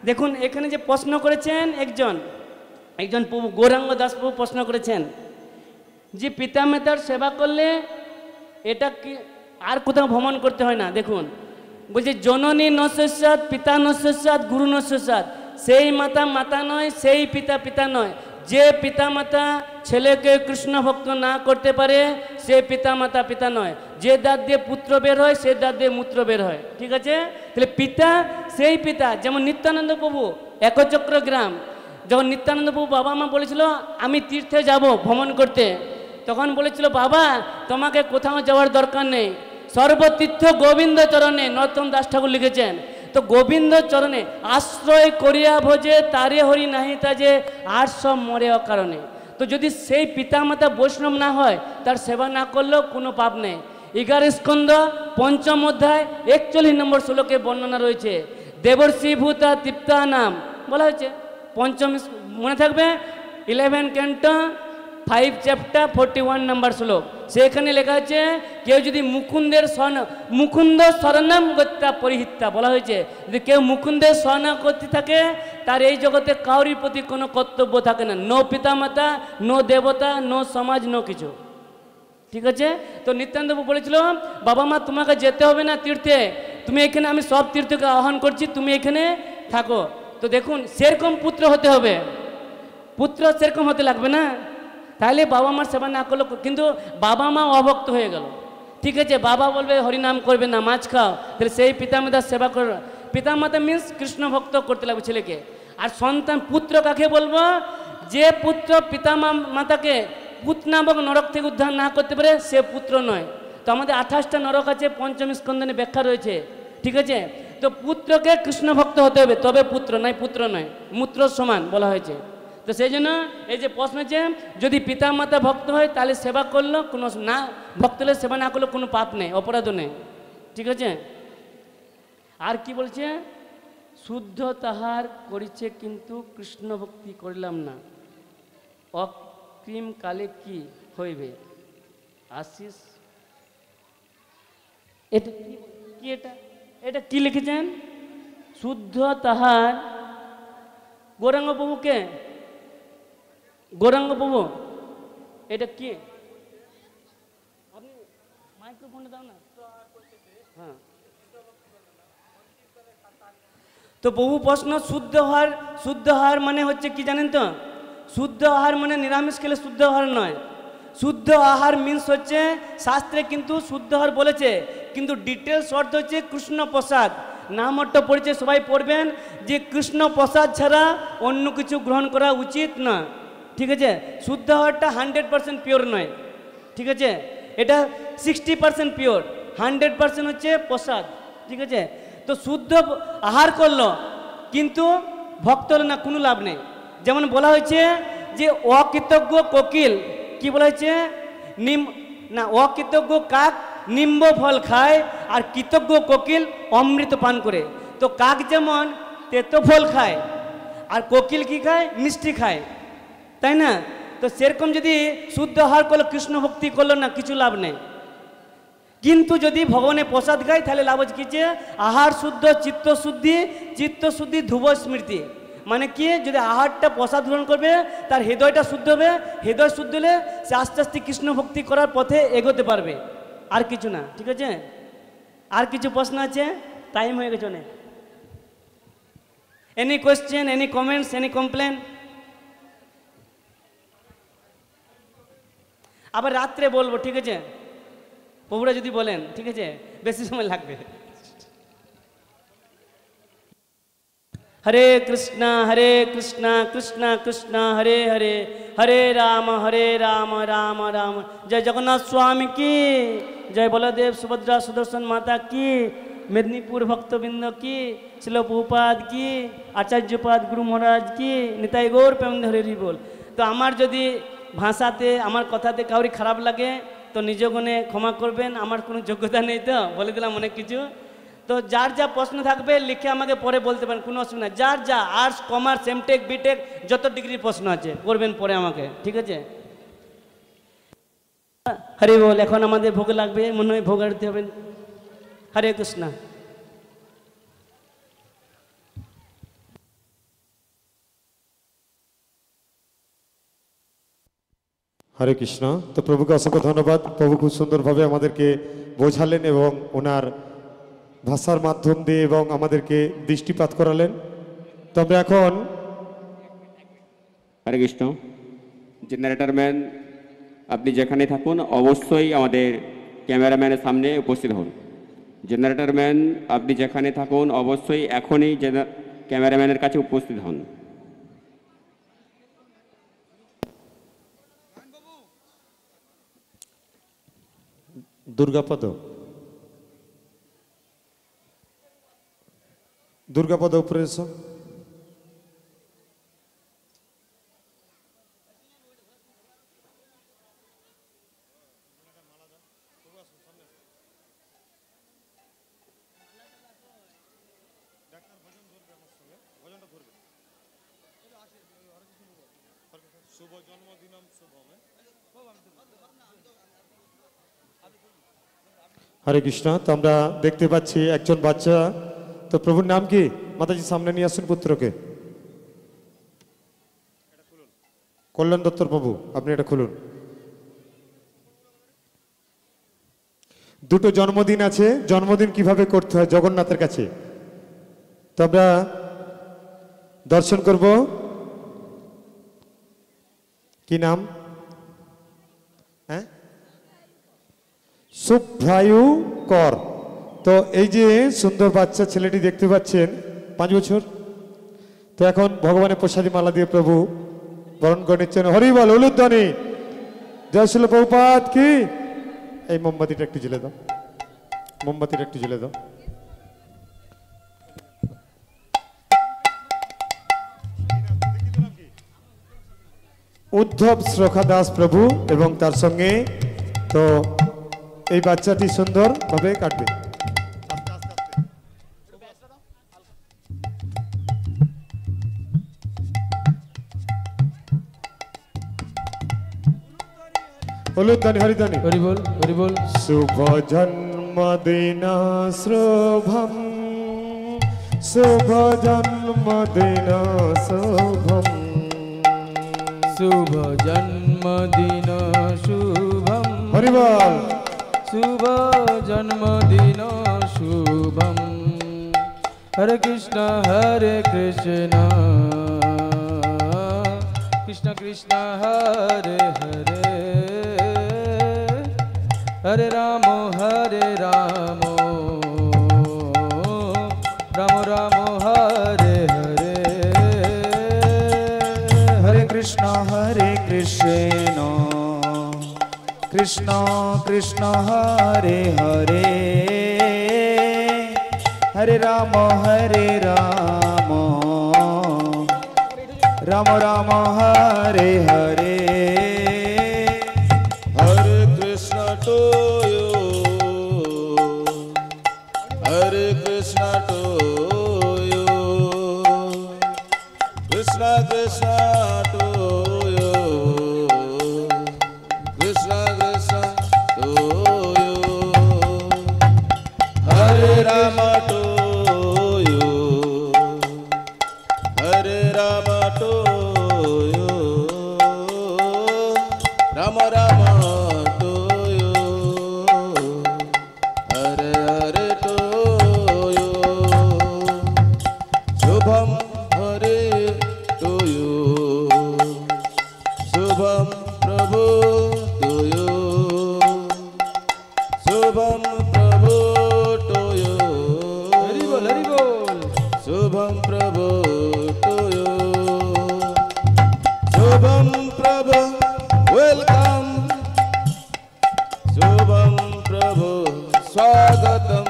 দেখুন এখানে যে প্রশ্ন করেছেন একজন প্রভু, গৌরাঙ্গ দাস প্রভু প্রশ্ন করেছেন যে পিতামাতার সেবা করলে এটা কি আর কোথাও ভ্রমণ করতে হয় না? দেখুন বলছে, জননী নস্যাৎ, পিতা নস্যাৎ, গুরু নস্যাৎ। সেই মাতা মাতা নয়, সেই পিতা পিতা নয়। যে পিতা মাতা ছেলেকে কৃষ্ণ ভক্ত না করতে পারে সে পিতা মাতা পিতা নয়। যে দাঁত দিয়ে পুত্র বের হয় সে দাঁত দিয়ে মূত্র বের হয়, ঠিক আছে? তাহলে পিতা সেই পিতা। যেমন নিত্যানন্দ প্রভু একচক্র গ্রাম, যখন নিত্যানন্দ প্রভু বাবা মা বলেছিল আমি তীর্থে যাব ভ্রমণ করতে, তখন বলেছিল বাবা তোমাকে কোথাও যাওয়ার দরকার নেই, সর্বতীর্থ গোবিন্দ চরণে। নরোত্তম দাস ঠাকুর লিখেছেন। তো গোবিন্দ চরণে আশ্রয় করিয়া ভোজে, তারে হরি নাহি তাজে, আর সব মরে অকারণে। তো যদি সেই পিতামাতা বৈষ্ণব না হয়, তার সেবা না করলেও কোনো পাপ নেই। 11 স্কন্ধ 5ম অধ্যায় 41 নম্বর শ্লোকে বর্ণনা রয়েছে, দেবর্ষি ভূতা তৃপ্তা নাম বলা হয়েছে। পঞ্চম, মনে থাকবে 11 ক্যান্টো 5 চ্যাপ্টার 41 নম্বর শ্লোক। সেখানে লেখা আছে, কেউ যদি মুকুন্দ শরণাম গত্যা পরিহিতা, বলা হয়েছে যদি কেউ মুকুন্দের শরণা করতে থাকে তার এই জগতে কাউরির প্রতি কোনো কর্তব্য থাকে না, নো পিতামাতা, নো দেবতা, নো সমাজ, নো কিছু, ঠিক আছে? তো নিত্যানন্দ বলেছিল বাবা মা তোমাকে যেতে হবে না তীর্থে, তুমি এখানে, আমি সব তীর্থকে আহ্বান করছি, তুমি এখানে থাকো। তো দেখুন সেরকম পুত্র হতে হবে, পুত্র সেরকম হতে লাগবে না। তাহলে বাবা মার সেবা না করলো, কিন্তু বাবা মা অভক্ত হয়ে গেল, ঠিক আছে? বাবা বলবে হরিনাম করবে না, মাছ খাও, তাহলে সেই পিতামাতার সেবা কর। পিতামাতা মিন্স কৃষ্ণ ভক্ত করতে লাগবে ছেলেকে। আর সন্তান, পুত্র কাকে বলবো? যে পুত্র পিতা মাতাকে পুত নামক নরক থেকে উদ্ধার না করতে পারে সে পুত্র নয়। তো আমাদের 28টা নরক আছে, 5ম স্কন্ধনে ব্যাখ্যা রয়েছে, ঠিক আছে? তো পুত্রকে কৃষ্ণ ভক্ত হতে হবে, তবে পুত্র নয়, পুত্র নয়, মূত্র সমান বলা হয়েছে। তো সেই জন্য এই যে প্রশ্ন হচ্ছে, যদি পিতা মাতা ভক্ত হয় তাহলে সেবা করলো, কোনো না ভক্ত হলে সেবা না করলে কোনো পাপ নেই, অপরাধও নেই, ঠিক আছে? আর কি বলছে, শুদ্ধ তাহার করিছে কিন্তু কৃষ্ণ ভক্তি করিলাম না, অকৃম কালে কি হইবে আশিস। এটা কি, এটা কি লিখেছেন? শুদ্ধ তাহার, গৌরাঙ্গ প্রভুকে, গৌরাঙ্গ প্রভু এটা কি? আপনি মাইক্রোফোনটা দাও না। হ্যাঁ, তো বহু প্রশ্ন, শুদ্ধ আহার মানে হচ্ছে কি জানেন তো? শুদ্ধ আহার মানে নিরামিষ খেলে শুদ্ধ আহার নয়। শুদ্ধ আহার মিন্স হচ্ছে, শাস্ত্রে কিন্তু শুদ্ধ আহার বলেছে, কিন্তু ডিটেলস অর্থ হচ্ছে কৃষ্ণ প্রসাদ। নামটা পড়েছে, সবাই পড়বেন যে কৃষ্ণ প্রসাদ ছাড়া অন্য কিছু গ্রহণ করা উচিত না, ঠিক আছে? শুদ্ধ আহারটা 100% পিওর নয়, ঠিক আছে? এটা 60% পিওর, 100% হচ্ছে প্রসাদ, ঠিক আছে? তো তো শুদ্ধ আহার করলো কিন্তু ভক্ত হলো না, কোনো লাভ নেই। যেমন বলা হয়েছে যে অকৃতজ্ঞ কোকিল, কি বলা হয়েছে, অকৃতজ্ঞ কাক নিম্ব ফল খায় আর কৃতজ্ঞ কোকিল অমৃত পান করে। তো কাক যেমন তেতো ফল খায় আর কোকিল কি খায়, মিষ্টি খায়, তাই না? তো সেরকম যদি শুদ্ধ আহার করলো, কৃষ্ণ ভক্তি করলো না, কিছু লাভ নেই। কিন্তু যদি ভগবানের প্রসাদ খায় তাহলে লাভ হচ্ছে কি, যে আহার শুদ্ধ চিত্তশুদ্ধি, চিত্তশুদ্ধি ধ্রুব স্মৃতি। মানে কি, যদি আহারটা প্রসাদ গ্রহণ করবে তার হৃদয়টা শুদ্ধ হবে, হৃদয় শুদ্ধ হলে সে আস্তে আস্তে কৃষ্ণ ভক্তি করার পথে এগোতে পারবে, আর কিছু না। ঠিক আছে, আর কিছু প্রশ্ন আছে? টাইম হয়ে গেছে অনেক। Any question, any comments, any complain? আবার রাত্রে বলবো, ঠিক আছে, প্রভুরা যদি বলেন, ঠিক আছে, বেশি সময় লাগবে। হরে কৃষ্ণ কৃষ্ণ কৃষ্ণ হরে হরে, হরে রাম রাম রাম। জয় জগন্নাথ স্বামী কি জয়, বলদেব সুভদ্রা সুদর্শন মাতা কি, মেদিনীপুর ভক্তবৃন্দ কি, শিল প্রভুপাদ কি, আচার্যপাদ গুরু মহারাজ কি, নিতাই গৌর প্রেমানন্দ হরি বল। তো আমার যদি ভাষাতে, আমার কথাতে কাউরি খারাপ লাগে তো নিজ গুণে ক্ষমা করবেন, আমার কোনো যোগ্যতা নেই, তো বলে দিলাম অনেক কিছু। তো যার যা প্রশ্ন থাকবে লিখে আমাকে পরে বলতে পারেন, কোনো অসুবিধা নেই। যার যা আর্টস কমার্স এমটেক বিটেক যত ডিগ্রির প্রশ্ন আছে করবেন পরে আমাকে, ঠিক আছে? হরে বল। এখন আমাদের ভোগ লাগবে, মনে হয় ভোগ আরতি হবে। হরে কৃষ্ণ। হরে কৃষ্ণ। তো প্রভুকে অসংখ্য ধন্যবাদ। প্রভু খুব সুন্দরভাবে আমাদেরকে বোঝালেন এবং ওনার ভাষার মাধ্যম দিয়ে এবং আমাদেরকে দৃষ্টিপাত করালেন। তো আমরা এখন হরে কৃষ্ণ। জেনারেটর ম্যান, আপনি যেখানে থাকুন অবশ্যই আমাদের ক্যামেরাম্যানের সামনে উপস্থিত হন। জেনারেটর ম্যান, আপনি যেখানে থাকুন অবশ্যই এখনই ক্যামেরাম্যানের কাছে উপস্থিত হন। দুর্গাপদ, দুর্গাপদ উপরে এসো। হরে কৃষ্ণ। তো আমরা দেখতে পাচ্ছি একজন বাচ্চা, তো প্রভুর নাম কি? মাতাজি সামনে নিয়ে আসুন পুত্রকে। কল্যাণ দত্তর প্রভু, আপনি এটা খুলুন। দুটো জন্মদিন আছে, জন্মদিন কিভাবে করতে হয় জগন্নাথের কাছে, তো আমরা দর্শন করব। কি নাম? হ্যাঁ, শুভ্রায়ু কর। তো এই যে সুন্দর বাচ্চা ছেলেটি দেখতে পাচ্ছেন, 5 বছর। তো এখন ভগবানের প্রসাদী মালা দিয়ে প্রভু বরণ করে নিচ্ছেন। হরি বল, উলুধ্বনি, জয় শিল প্রভুপাদ কি। এই মোমবাতিটা একটু জ্বেলে দাও, মোমবাতিটা একটু জ্বেলে দাও। উদ্ধব শ্রোখা দাস প্রভু এবং তার সঙ্গে, তো এই বাচ্চাটি সুন্দরভাবে কাটবে। হলুদানি হরিদানি হরি বল, হরি বল। শুভ জন্মদিন শুভম, শুভ জন্মদিন শুভম, শুভ জন্মদিন শুভম, হরি বল। শুভ জন্মদিন Shubham. Hare Krishna Krishna Krishna Krishna Hare Hare, Hare Ram Ram Ram Hare Hare, Hare Krishna Krishna Krishna Hare Hare, Hare Ram Ram Ram Hare Hare Hare Krishna to you Hare Krishna to you Krishna Krishna to you Krishna Krishna to you Hare Ram to you Hare Ram to you Ram Ram to you Hare Hare to you Shubham Hare to you Shubham Prabhu to you Shubham Prabhu to you Hari बोल Shubham Prabhu to you Shubham Prabhu welcome Shubham Prabhu स्वागतम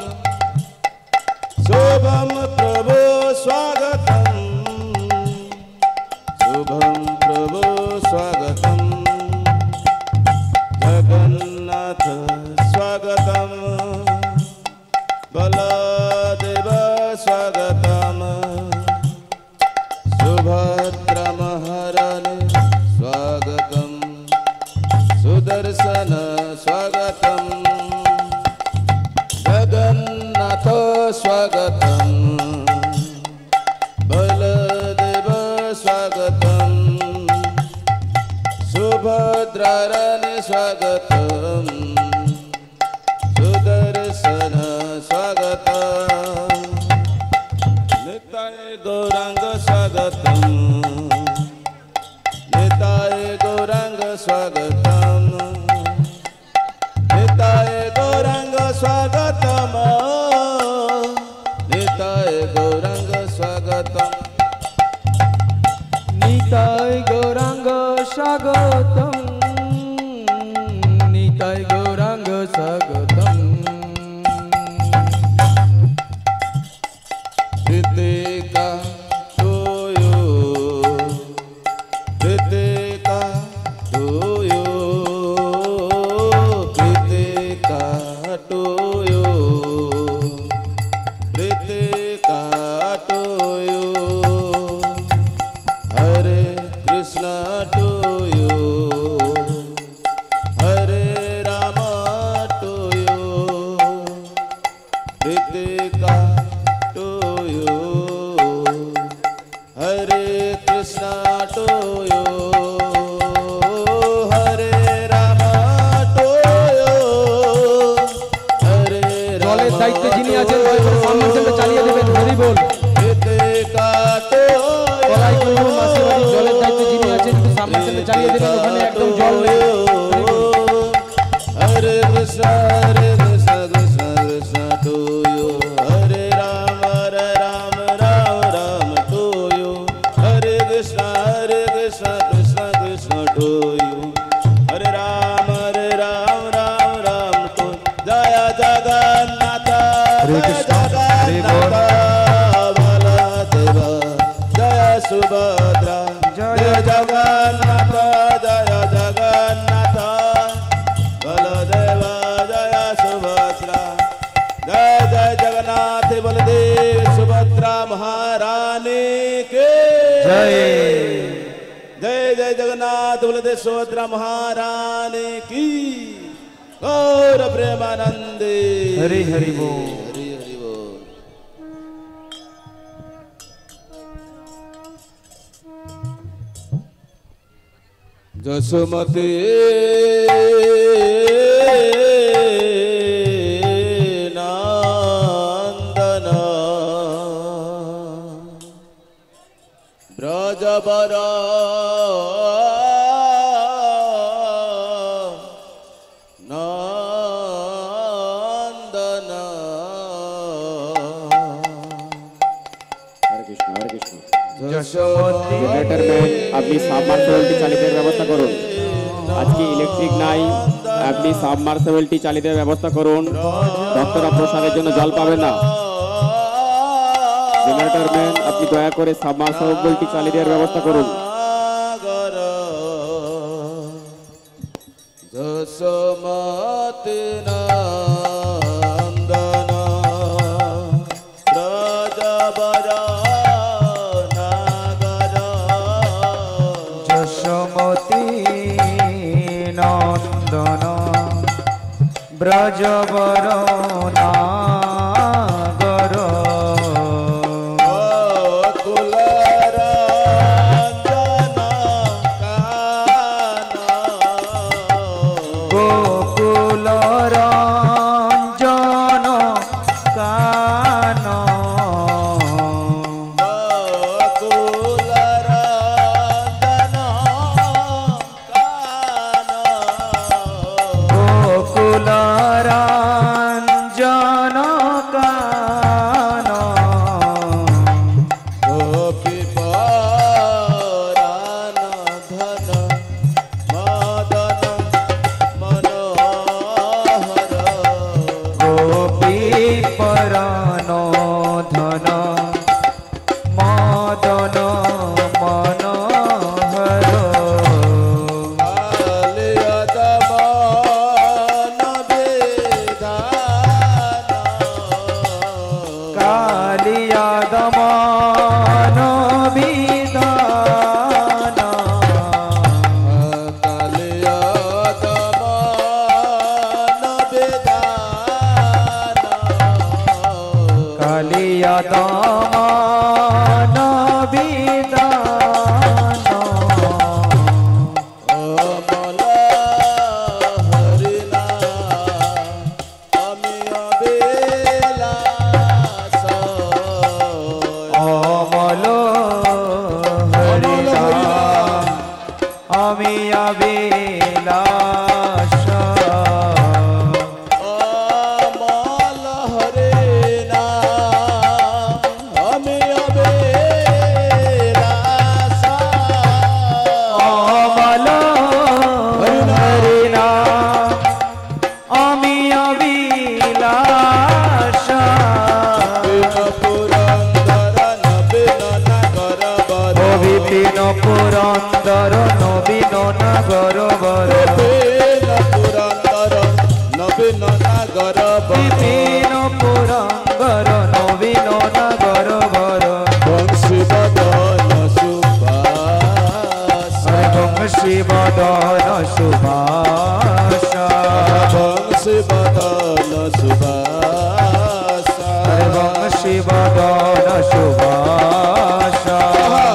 शुभम प्रभु स्वागतम शुभम प्रभु स्वागतम जगन्नाथ स्वागतम बलदेव स्वागतम सुभद्रा महारानी स्वागतम सुदर्शन स्वागतम जगन्नाथ स्वागतम बलदेव स्वागतम सुभद्रा रानी स्वागतम सुदर्शन स्वागतम निताय गौरांग स्वागतम निताय गौरांग स्वागतम निताय गौरांग स्वागतम निताय गौरांग स्वागतम निताय गौरांग स्वागतम निताय गौरांग स्वागतम Kritika to you Kritika to you Kritika to you Kritika to you Hare Krishna to you Hare Ram to you Kritika to you Hare Krishna to you Hare Ram to you Hare জলের দায়িত্বে যিনি আছেন সম্মানটা চালিয়ে দেবেন হরি বল कृतिका टू কলাই কুমুর মাসি বাড়ি জলের দায়িত্বে যিনি আছেন একটু সামনে সামনে চালিয়ে দেবেন ওখানে একদম জল নেই Hare Krishna Krishna Krishna to you Hare Ram Ram Ram to you Hare Krishna Krishna Krishna to you Hare Ram Ram Ram to जय जगन्नाथ हरे कृष्ण, हरे बोल। बलदेव जय सुभद्रा जय जगन्नाथ जय जगन्नाथ बलदेव जय सुभद्रा जय जय जगन्नाथ बलदेव सुभद्रा महारानी के जय जय जय जगन्नाथ बलदेव सुभद्रा महारानी की गौर प्रेमानंदे हरि हरि बोल हरि हरि बोल जसमते नंदना ब्रजबरा नंदना হরে কৃষ্ণ হরে কৃষ্ণ जसमती জেনারেটর ম্যান আপনি সাবমার্সেবলটি চালিতের ব্যবস্থা করুন আজকে ইলেকট্রিক নাই আপনি সাবমার্সেবলটি চালিতের ব্যবস্থা করুন ভক্তরা প্রসাদের জন্য জল পাবে না জেনারেটর ম্যান আপনি দয়া করে সাবমার্সিবলটি চালিয়ে দেওয়ার ব্যবস্থা করুন। সাগর যশোমতি নন্দন ব্রজবর নাগর যশোমতি নন্দন ব্রজবর নাগর গোকুল রঞ্জন গোকুল রঞ্জন কান গোকুল রঞ্জন গোকুল রঞ্জন কান গোপী পরাণ ধন মদন মনোহর গোপী পরাণ ধন মদন মনোহর কালিয়া দমন বিধান কালিয়া দমন বিধান কালিয়া দমন কালিয়া দমন বিধান অমল হরিনা আমি অবিলাস অমল হরিনা আমি অবিলাস অমল হরিনা আমি অবিলাস অমল হরিনা আমি অবিলাস বিন পুরন্দর নবীন নাগর বর বিপিন পুরন্দর নবীন নাগর বর বিপিন পুরন্দর নবীন নাগর বর বংশী বদন সুবাস বংশী বদন সুভাষ বংশী বদন সুবাস বংশী বদন সুভাষ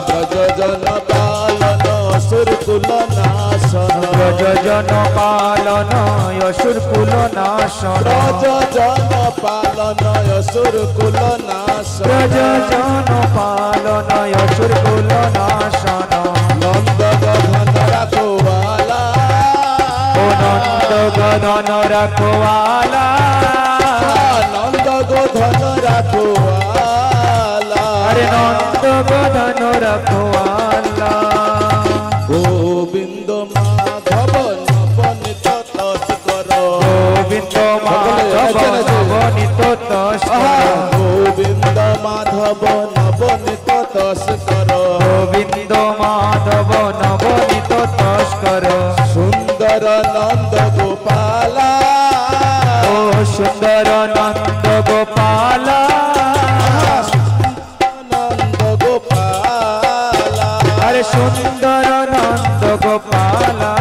ব্রজ জন পালন সুরকুল নাশন ব্রজজন পালন অসুরকুল নাশন ব্রজ জন পালন সুরকুল নাশন ব্রজজন পালন অসুরকুল নাশন নন্দ গধন রাখোয়ালা ও নন্দ গদন রাখওয়ালা নন্দ গধন রাখোয়ালা আরে নন্দ গদন রাখওয়ালা গোবিন্দ মাধব নবনীত তস্কর গোবিন্দ মাধব নবনীত তস্কর গোবিন্দ মাধব নবনীত তস্কর গোবিন্দ মাধব নবনীত তস্কর সুন্দর নন্দ গোপালা ও সুন্দর নন্দ গোপালা নন্দ গোপালা আরে সুন্দর নন্দ গোপালা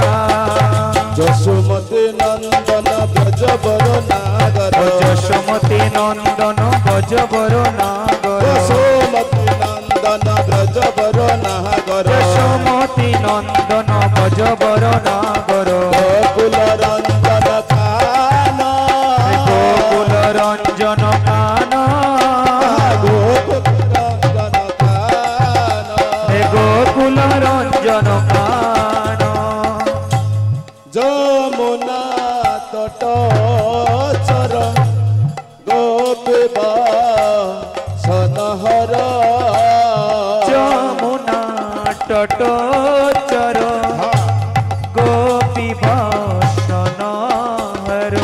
যশোমতি নন্দন ব্রজবর নাগর যশোমতি নন্দন ব্রজবর নাগর যশোমতি নন্দন ব্রজবর নাগর যশোমতি নন্দন ব্রজবর নাগর গোকুল রঞ্জন কান গোকুল রঞ্জন কান গোকুল রঞ্জন কান গোকুল রঞ্জন কান যমুনা তট চর গোপী সনহর যমুনা তট চর গোপী বসন হর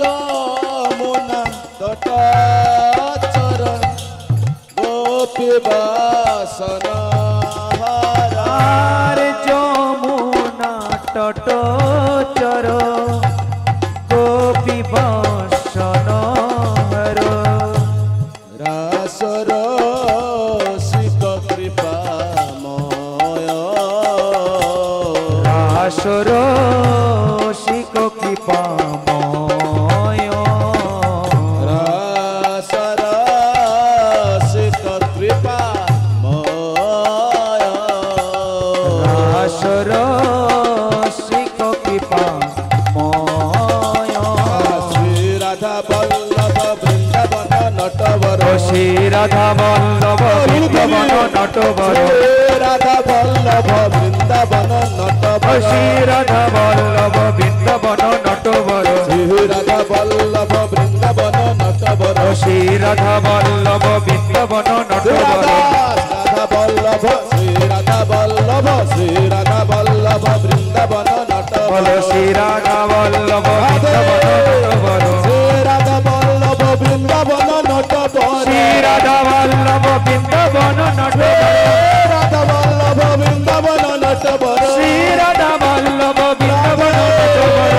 যমুনা তট চর গোপী বাসন আর যমুনা তট চর গোপী বসন হর রাসর শিক কৃপাময় আসর শিক কৃপাময় রাসর শিক কৃপাময় আসর শিক কৃপাময় শ্রী রাধা বল্লভ বৃন্দাবন নটবর শ্রী রাধা বল্লভ বৃন্দাবন নটবর রাধা বল্লভ বৃন্দাবন নটবর শ্রী রাধা বল্লভ বৃন্দাবন নটবর শ্রী রাধা বল্লভ বৃন্দাবন নটবর শ্রী রাধা বল্লভ বৃন্দাবন নটবর রাধা বল্লভ শ্রী রাধা বল্লভ শ্রী রাধা বল্লভ বৃন্দাবন নটবর শ্রী রাধা বল্লভ বৃন্দাবন নটবর শ্রী রাধা বল্লভ বৃন্দাবন নটবর শ্রী রাধা বল্লভ বৃন্দাবন নটবর রাধা বল্লভ বৃন্দাবন নটবর শ্রী রাধা বল্লভ বৃন্দাবন নটবর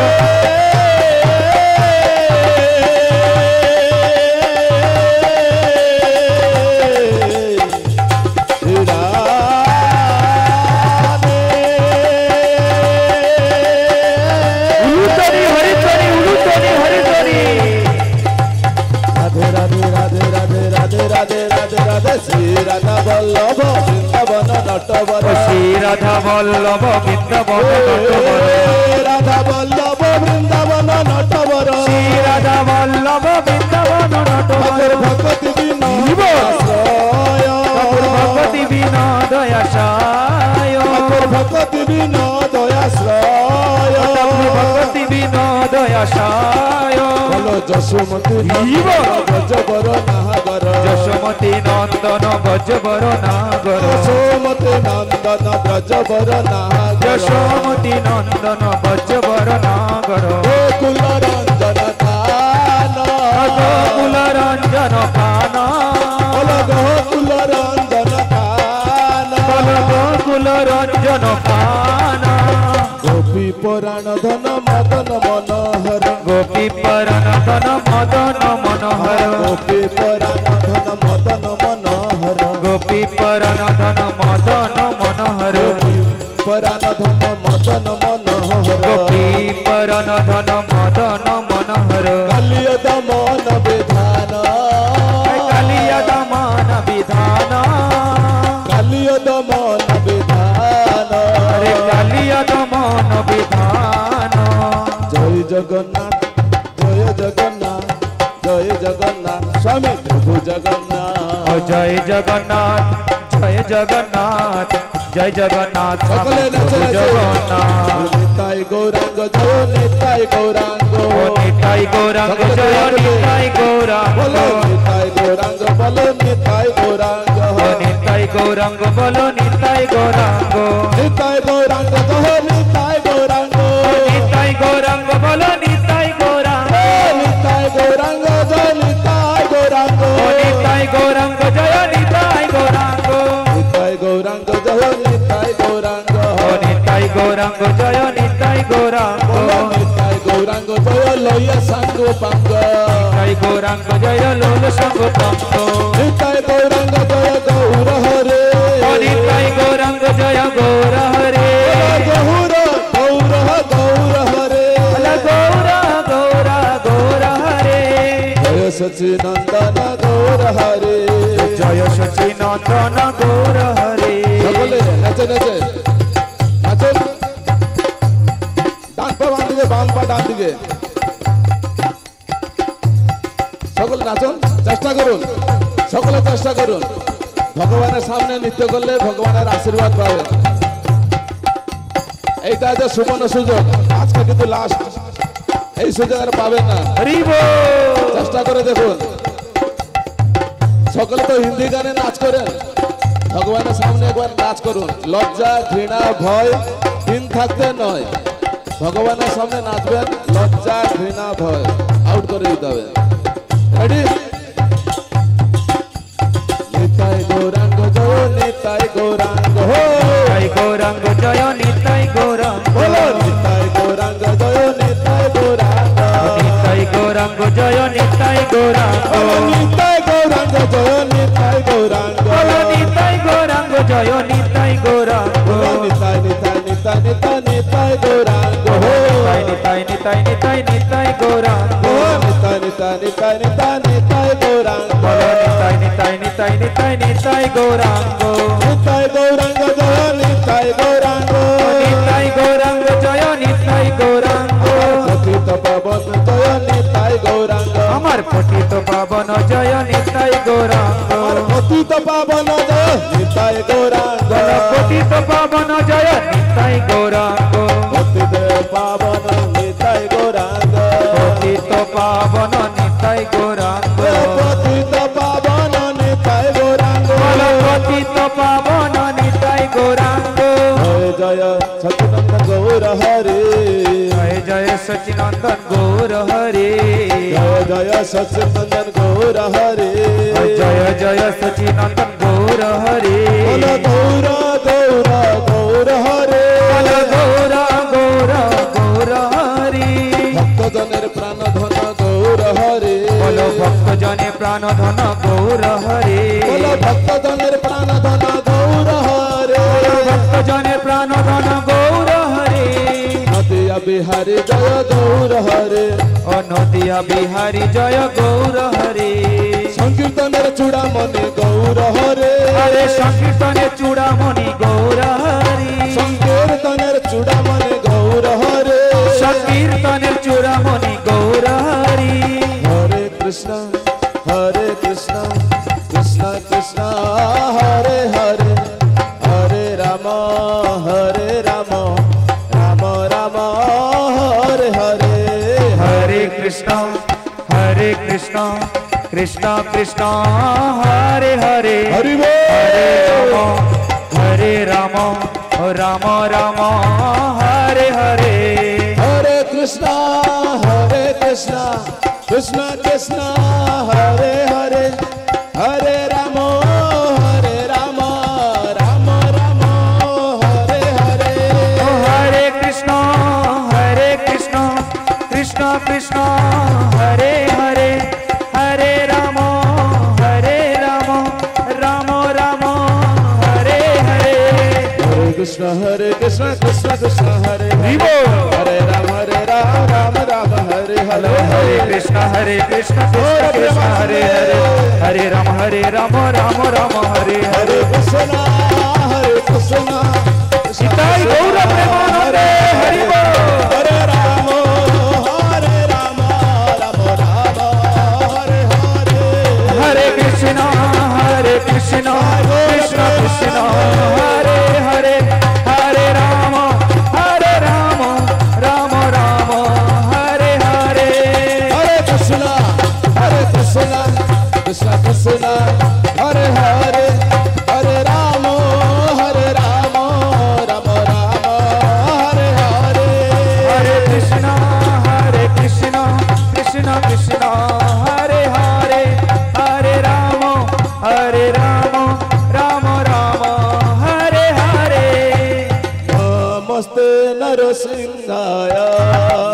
উলুতনি হরিতনি উলুতনি হরিতনি রাধে রাধে রাধে রাধে রাধে রাধে রাধে রাধে শ্রী রাধা বল্লভ বৃন্দাবন নটবর শ্রী রাধা বল্লভ বৃন্দাবন নটবর রাধা বল্লভ বৃন্দাবন নটবর শ্রী রাধা বল্লভ বৃন্দাবন নটবর ভগবতী বিনোদাশ্রয় ভগবতী বিনোদয়াশায় ভগবতী বিনোদয়াশ্রয় ভগবতী বিনোদয়াশায় বলো যশোমতী ব্রজবর নাগর যশোমতী নন্দন ব্রজবর নাগর যশোমতী নন্দন ব্রজবর নাগর যশোমতী নন্দন ব্রজবর নাগর গোকুল রঞ্জন কান গোকুল রঞ্জন কান বলো গোকুল রঞ্জন কান গোকুল রঞ্জন কান গোপী পুরাণ ধন মদন মনোহর গোপী পরনদন মদন মনোহর গোপী পুরাণ ধন মদন মনোহর গোপী পরনদন মদন মনোহর পুরাণ ধন মদন মনোহর গোপী পরনদন মদন মনোহর কালিয় দমন বিধান কালিয়া দমন বিধান কালিয় দমন বিধান হরে কালিয়া দমন বিধান জয় জগন্নাথ জয় জগন্নাথ জয় জগন্নাথ স্বামী প্রভু জগন্নাথ জয় জগন্নাথ জয় জগন্নাথ জয় জগন্নাথ সকলে নাচে নাচে জগন্নাথ নিতাই গৌরাঙ্গ জয় নিতাই গৌরাঙ্গ ও নিতাই গৌরাঙ্গ জয় নিতাই গৌরাঙ্গ বলো নিতাই গৌরাঙ্গ বলো নিতাই গৌরাঙ্গ ও নিতাই গৌরাঙ্গ বলো নিতাই গৌরাঙ্গ নিতাই গৌরাঙ্গ জয় নিতাই গৌরাঙ্গ নিতাই গৌরাঙ্গ বলো নিতাই গৌরাঙ্গ নিতাই গৌরাঙ্গ জয় নিতাই গৌরাঙ্গ ও নিতাই গৌরাঙ্গ জয় নিতাই গৌরাঙ্গ নিতাই গৌরাঙ্গ জয় নিতাই গৌরাঙ্গ ও নিতাই গৌরাঙ্গ জয় নিতাই গৌরাঙ্গ বলো নিতাই গৌরাঙ্গ জয় লইয়া সাঙ্গ পাঙ্গ নিতাই গৌরাঙ্গ জয় লোল সঙ্গ পঙ্গ নিতাই গৌরাঙ্গ জয় গৌর হরে ও নিতাই গৌরাঙ্গ জয় গৌর হরে গৌর গৌর গৌর হরে গৌর গৌর গৌর হরে জয় সচি নন্দন গৌর হরে জয় সচি নন্দন গৌর হরে সকলে নাচে নাচে নাচুন ডান পা বাম দিকে বাম পা ডান দিকে সকলে নাচুন চেষ্টা করুন সকলে চেষ্টা করুন ভগবানের সামনে নৃত্য করলে ভগবানের আশীর্বাদ পাবেন এইটা যে সুবর্ণ সুযোগ আজকে কিন্তু লাস্ট এই সুযোগ আর পাবেন না হরিব চেষ্টা করে দেখুন সকলে তো হিন্দি গানে নাচ করেন ভগবানের সামনে একবার নাচ করুন লজ্জা ঘৃণা ভয় দিন থাকতে নয় ভগবানের সামনে নাচবেন লজ্জা ঘৃণা ভয় আউট করে দিতে হবে রেডি নিতাই গৌর জয় নিতাই গৌরাঙ্গ নিতাই নিতাই নিতাই নিতাই নিতাই গৌরাঙ্গ নিতাই নিতাই নিতাই নিতাই নিতাই গৌরাঙ্গ নিতাই নিতাই নিতাই নিতাই নিতাই গৌরাঙ্গ বলো নিতাই নিতাই নিতাই নিতাই নিতাই গৌরাঙ্গ নিতাই গৌরাঙ্গ জয় নিতাই গৌরাঙ্গ নিতাই গৌরাঙ্গ জয় নিতাই গৌরাঙ্গ পতিত পাবন জয় নিতাই গৌরাঙ্গ আমার পতিত পাবন জয় নিতাই গৌরাঙ্গ পতিত পাবন জয় নিতাই গৌরাঙ্গ পতিত পাবন জয় নিতাই গৌরাঙ্গ পতিত পাবন নিতাই গৌরাঙ্গ পতিত পাবন নিতাই গৌরাঙ্গ পতিত পাবন নিতাই গৌরাঙ্গ পতিত পাবন নিতাই গৌরাঙ্গ জয় জয় সচিনন্দ গৌর হরে জয় জয় সচিনন্দন গৌর হরে জয় জয় সচিনন্দন গৌর হরে জয় জয় সচিনন্দন গৌর হরে বল গৌর গৌর গৌর হরে বল গৌর গৌর গৌর হরে ভক্তজনের প্রাণ ধন গৌর হরে বল ভক্ত জনে প্রাণ ধন গৌর হরে বল ভক্তজনের প্রাণ ধন গৌর হরে ভক্ত জনে প্রাণ ধন গৌর হরে নদিয়া বিহারী জয় গৌর হরে ও নদিয়া বিহারী জয় গৌর হরে সংকীর্তনের চূড়ামণি গৌর হরে হরে সংকীর্তনে চূড়ামণি গৌর হরে সংকীর্তনের চূড়ামণি গৌর হরে সংকীর্তনের চূড়ামণি গৌর হরে হরে কৃষ্ণ কৃষ্ণ কৃষ্ণ হরে হরে হরে রাম রাম রাম হরে হরে হরে কৃষ্ণ কৃষ্ণ কৃষ্ণ হরে হরে হরি বল। হরে রাম রাম রাম হরে হরে হরে কৃষ্ণ কৃষ্ণ কৃষ্ণ হরে হরে হরে রাম রাম রাম হরে হরে হরে কৃষ্ণ কৃষ্ণ কৃষ্ণ হরে হরে হরে রাম রাম রাম হরে হরে কৃষ্ণ কৃষ্ণ কৃষ্ণ হরে হরে রাম রাম রাম হরে হরে হরে কৃষ্ণ কৃষ্ণ কৃষ্ণ হরে হরে হরে রাম রাম রাম হরে হরে হরে কৃষ্ণ সীতাই গৌর প্রেমানন্দে হরি বল। হরে রাম রাম রাম হরে হরে হরে কৃষ্ণ কৃষ্ণ কৃষ্ণ হরে হরে হরে রাম রাম রাম হরে হরে হরে কৃষ্ণ কৃষ্ণ কৃষ্ণ হরে হরে হরে রাম রাম রাম হরে হরে হরে কৃষ্ণ কৃষ্ণ কৃষ্ণ হরে হরে হরে রাম রাম রাম হরে হরে নমস্তে নরসিংহায়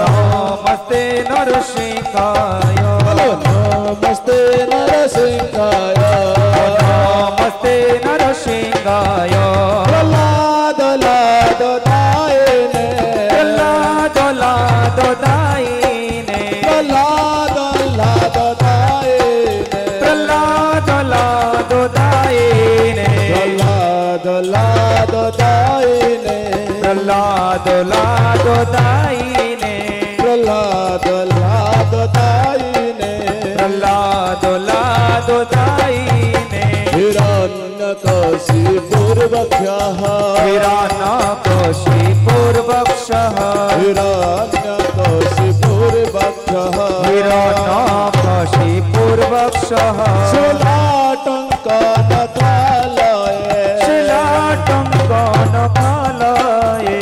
নমস্তে নরসিংহায় নমস্তে নরসিংহায় নমস্তে নরসিংহায় লাদ লাদ দায়নে লাদ লাদ দায়িনে লাদ লাদ দায়নে প্রহ্লাদ লাদ দায়িনে লাদ লাদ দায়নে প্রহ্লাদ লাদ দায়িনে প্রহ্লাদ লাদ দায়নে প্রহ্লাদ লাদ দায়িনে হিরণ্যকশিপুর্বক্ষः হিরণ্যকশিপুর্বক্ষः हिरण्यकशिपुर्वक्षः हिरण्यकशिपुर्वक्षः शिलाटङ्कनकालये शिलाटङ्कनकालये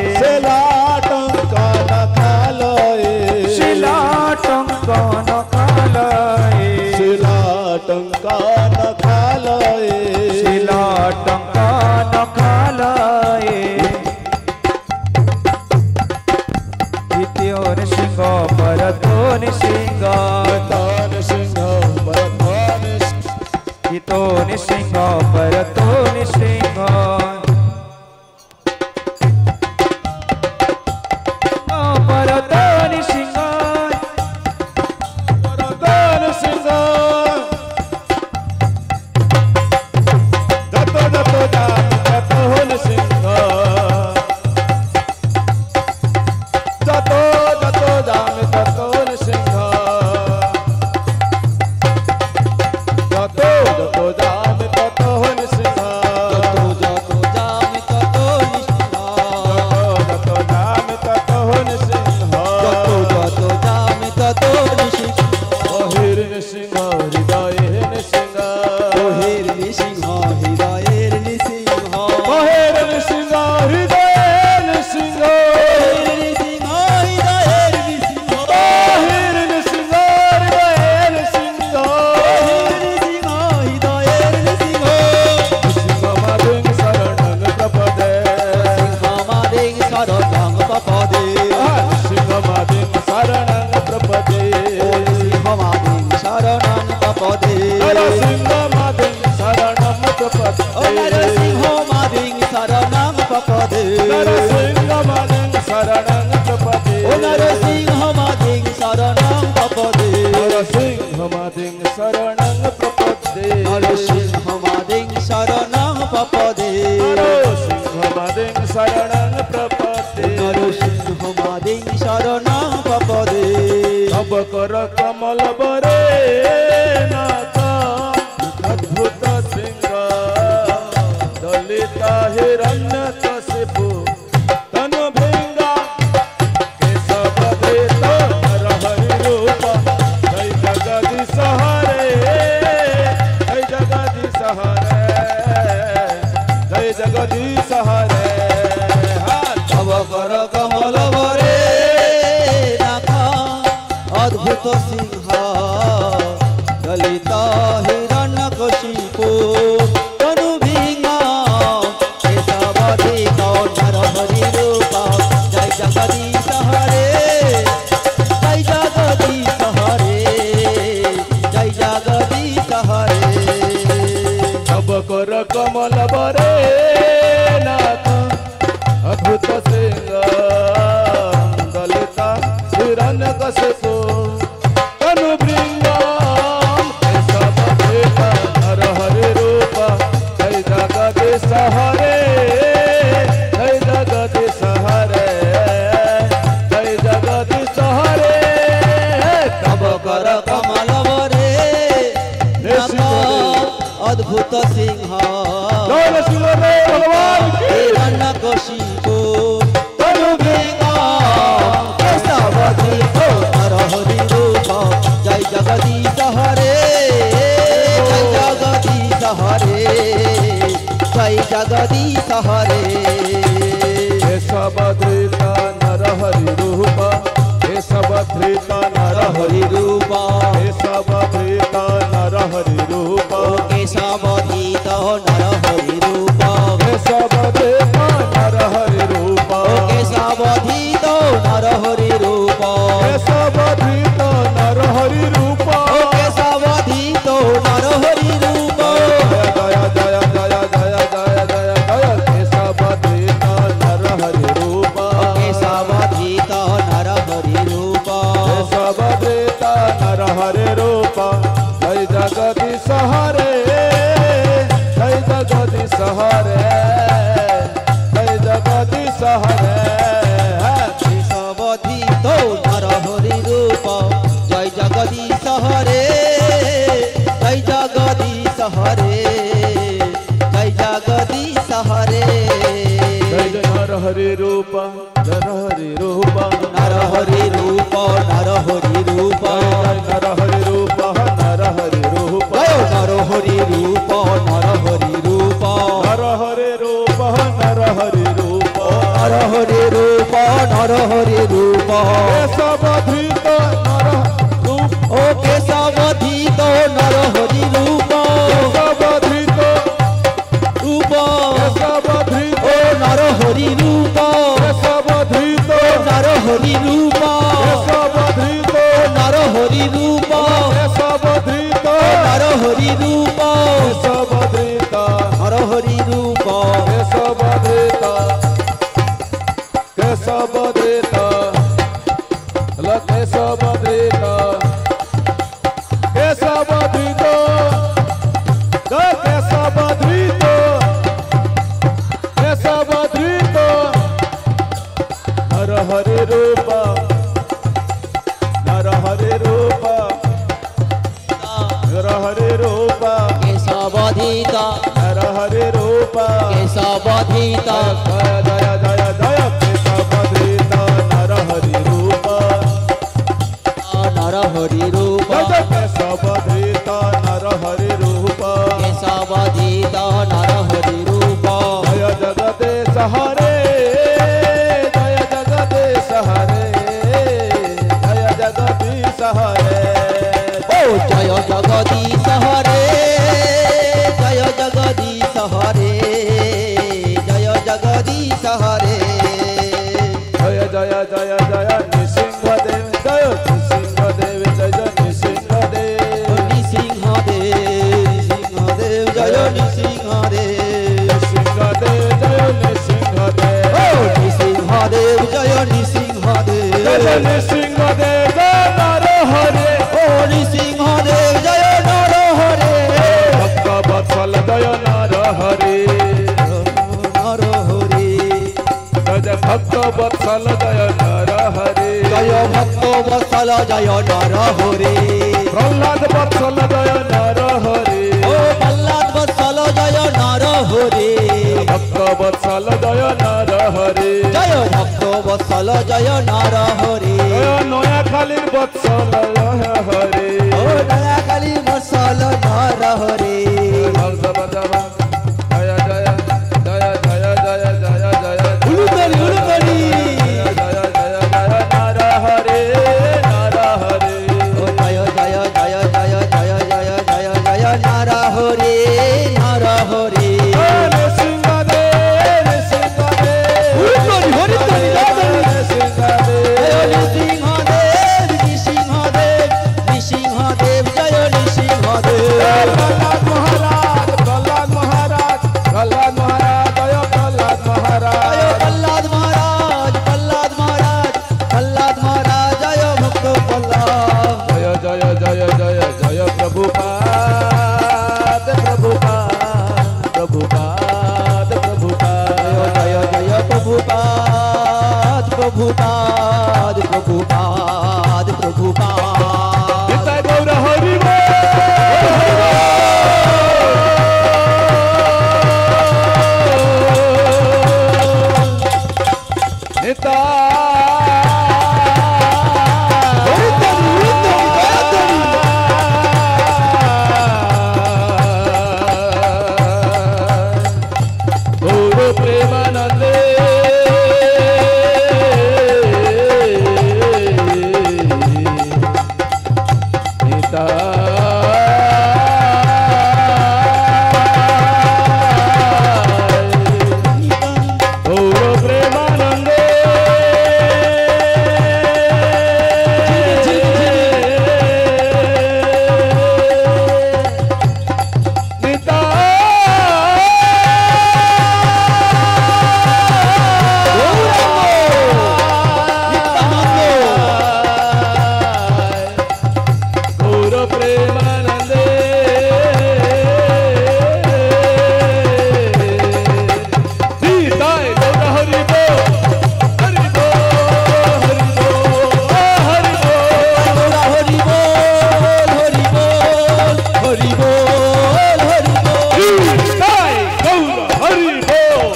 शिलाटङ्कनकालये शिलाटङ्कनकालये शिलाटङ्कनकालये शिलाटङ्कनकालये द्वितीयो नृसिंह परतो नृसिंह भरतान सिंह भरतान हितो नृसिंह परतो नृसिंह যত যত যাবে তত নৃসিংহ যত যাবে তত নৃসিংহ যত যাবে তত নৃসিংহ যত যাবে তত নৃসিংহ অহির নৃসিংহ হৃদয়ে নৃসিংহ ওহের নৃসিংহ হৃদয়ের নৃসিংহ অহির নৃসিংহ হৃদয়ে নৃসিংহ নৃসিংহ হৃদয়ের নৃসিংহ অহির নৃসিংহ হৃদয়ে নৃসিংহ নৃসিংহ হৃদয়ের নৃসিংহ নৃসিংহমাদিং শরণং প্রপদে সিংহমাদিং শরণং প্রপদে নৃসিংহমাদিং শরণং প্রপদে সিংহমাদিং শরণং প্রপদে নরসিংহমাদিং শরণং প্রপদে ও নরসিংহমাদিং শরণং প্রপদে নরসিংহমাদিং শরণং প্রপদে ও নরসিংহমাদিং শরণং প্রপদে নরসিংহমাদিং শরণং প্রপদে নরসিংহমাদিং শরণং প্রপদে নরসিংহমাদিং শরণং প্রপদে নরসিংহমাদিং শরণং প্রপদে তব কর কমল বরে নাথ অদ্ভুত সিংহ দলিত হিরণ্য কশিপু তনু ভৃঙ্গা কেশব ধৃত নরহরি রূপ জয় জগদীশ হরে জয় জগদীশ হরে জয় জগদীশ হরে তব কর কমল বরে নাথ অদ্ভুত সিংহ দলিত হিরণ্য কশিপু তনু ভৃঙ্গ কেশবধিত নরহরি রূপ জয় জগদীশ হরে জয় জগদীশ হরে জয় জগদীশ হরে তব কর কমল বরে নাথ অদ্ভুত সিংহ দলিত হিরণ্য কশিপু তনু ভৃঙ্গ কেশব ধৃত নরহরি রূপ জয় জগদীশ হরে জয় জগদীশ হরে জয় জগদীশ হরে তব কর কমল বরে নাথ অদ্ভুত সিংহ জয় নৃসিংহদেব ভগবান কি হিরণ্য কশিপু তনু ভৃঙ্গ কেশবধিত নরহরি রূপ জয় জগদীশ হরে জয় জগদীশ হরে জয় জগদীশ হরে কেশব ধৃত নরহরি রূপ কেশব ধৃত নরহরি হরি রূপ কেশব ধৃত নরহরি রূপ কেশবধিত নরহরি রূপ কেশব ধৃত নরহরি রূপ কেশবধিত নরহরি রূপ কেশব ধৃত নরহরি রূপ কেশবধিত নরহরি রূপ জয় জয় জয় জয় জয় জয় জয় কেশব ধৃত নরহরি রূপ কেশবধিত নরহরি রূপ কেশব ধৃত নরহরি রূপ জয় জগদীশ হরে জয় জগদীশ হরে জয় জগদীশ হরে কেশবধিত নরহরি রূপ জয় জগদীশ হরে জয় জগদীশ হরে জয় জগদীশ হরে জয় নরহরি রূপ নরহরি রূপ নরহরি রূপ নরহরি রূপ জয় নরহরি রূপ নরহরি রূপ জয় নরহরি রূপ নরহরি রূপ নরহরি রূপ নরহরি রূপ নরহরি রূপ নরহরি রূপ কেশব ধৃত নর রূপ ও কেশবধিত নরহরি রূপ কেশব ধৃত রূপ কেশব ধৃত ও নরহরি রূপ কেশব ধৃত নরহরি রূপ কেশব ধৃত নরহরি রূপ কেশব ধৃত নরহরি রূপ কেশব ধৃত নরহরি রূপ কেশব ধৃত কেশব ধৃত কেশব ধৃত কেশব ধৃত কেশব ধৃত কেশব ধৃত নরহরি রূপ নরহরি রূপ নরহরি রূপ কেশবধৃত জয় জয় জয় জয় কেশবধৃত নরহরি রূপ নরহরি রূপ জয় কেশবধৃত নরহরি রূপ কেশবধৃত নরহরি রূপ জয় জগদেশ হরে জয় জগদেশ হরে জয় জগদীশ হরে ও জয় জগদীশ হরে জয় জগদীশ হরে জয় জগদীশ হরে জয় জয় জয় জয় নৃসিংহদেব জয় নৃসিংহদেব জয় জয় নৃসিংহদেব নৃসিংহদেব নৃসিংহদেব জয় নৃসিংহদেব নৃসিংহদেব জয় নৃসিংহদেব ও নৃসিংহদেব জয় নৃসিংহদেব জয় নৃসিংহদেব জয় নরহরে ও নৃসিংহদেব জয় নরহরে ভক্তবৎসল জয় নরহরে নরহরে জয় জয় ভক্তবৎসল জয় নরহরে জয় ভক্ত বৎসল জয় নরহরে প্রহ্লাদ বৎসল জয় নরহরে ও প্রহ্লাদ বৎসল জয় নরহরে ভক্তবৎসল জয় নরহরে জয় ভক্ত বৎসল জয় নরহরে জয় নয়াখালীর বৎসল জয় হরে ও দয়াকালী বৎসল নরহরে জয় জয় জয় জয় জয় জয় জয় উলুকরি উলুকরি জয় জয় জয় নরহরে নরহরে ও জয় জয় জয় জয় জয় জয় জয় জয় নরহরে নরহরে নৃসিংহদেব নৃসিংহদেব উলুকরি হরিতরি দাদরি নৃসিংহদেব নৃসিংহদেব নৃসিংহদেব নৃসিংহদেব জয় নৃসিংহদেব প্রহ্লাদ মহারাজ প্রহ্লাদ মহারাজ প্রহ্লাদ মহারাজ জয় প্রহ্লাদ মহারাজ জয় প্রহ্লাদ মহারাজ প্রহ্লাদ মহারাজ প্রহ্লাদ মহারাজ জয় ভক্ত প্রহ্লাদ জয় জয় জয় জয় জয় প্রভুপাদ প্রভুপাদ প্রভুপাদ প্রভুপাদ জয় জয় প্রভুপাদ প্রভুপাদ প্রভুপাদ প্রভুপাদ নিতাই গৌর হরি গৌর প্রেমানন্দে গৌর প্রেমানন্দে গৌর প্রেমানন্দে নিতাই গৌর হরি বল হরি বল হরি বল হরি বল হরি বল হরি বল হরি বল হরি বল নিতাই গৌর হরি বল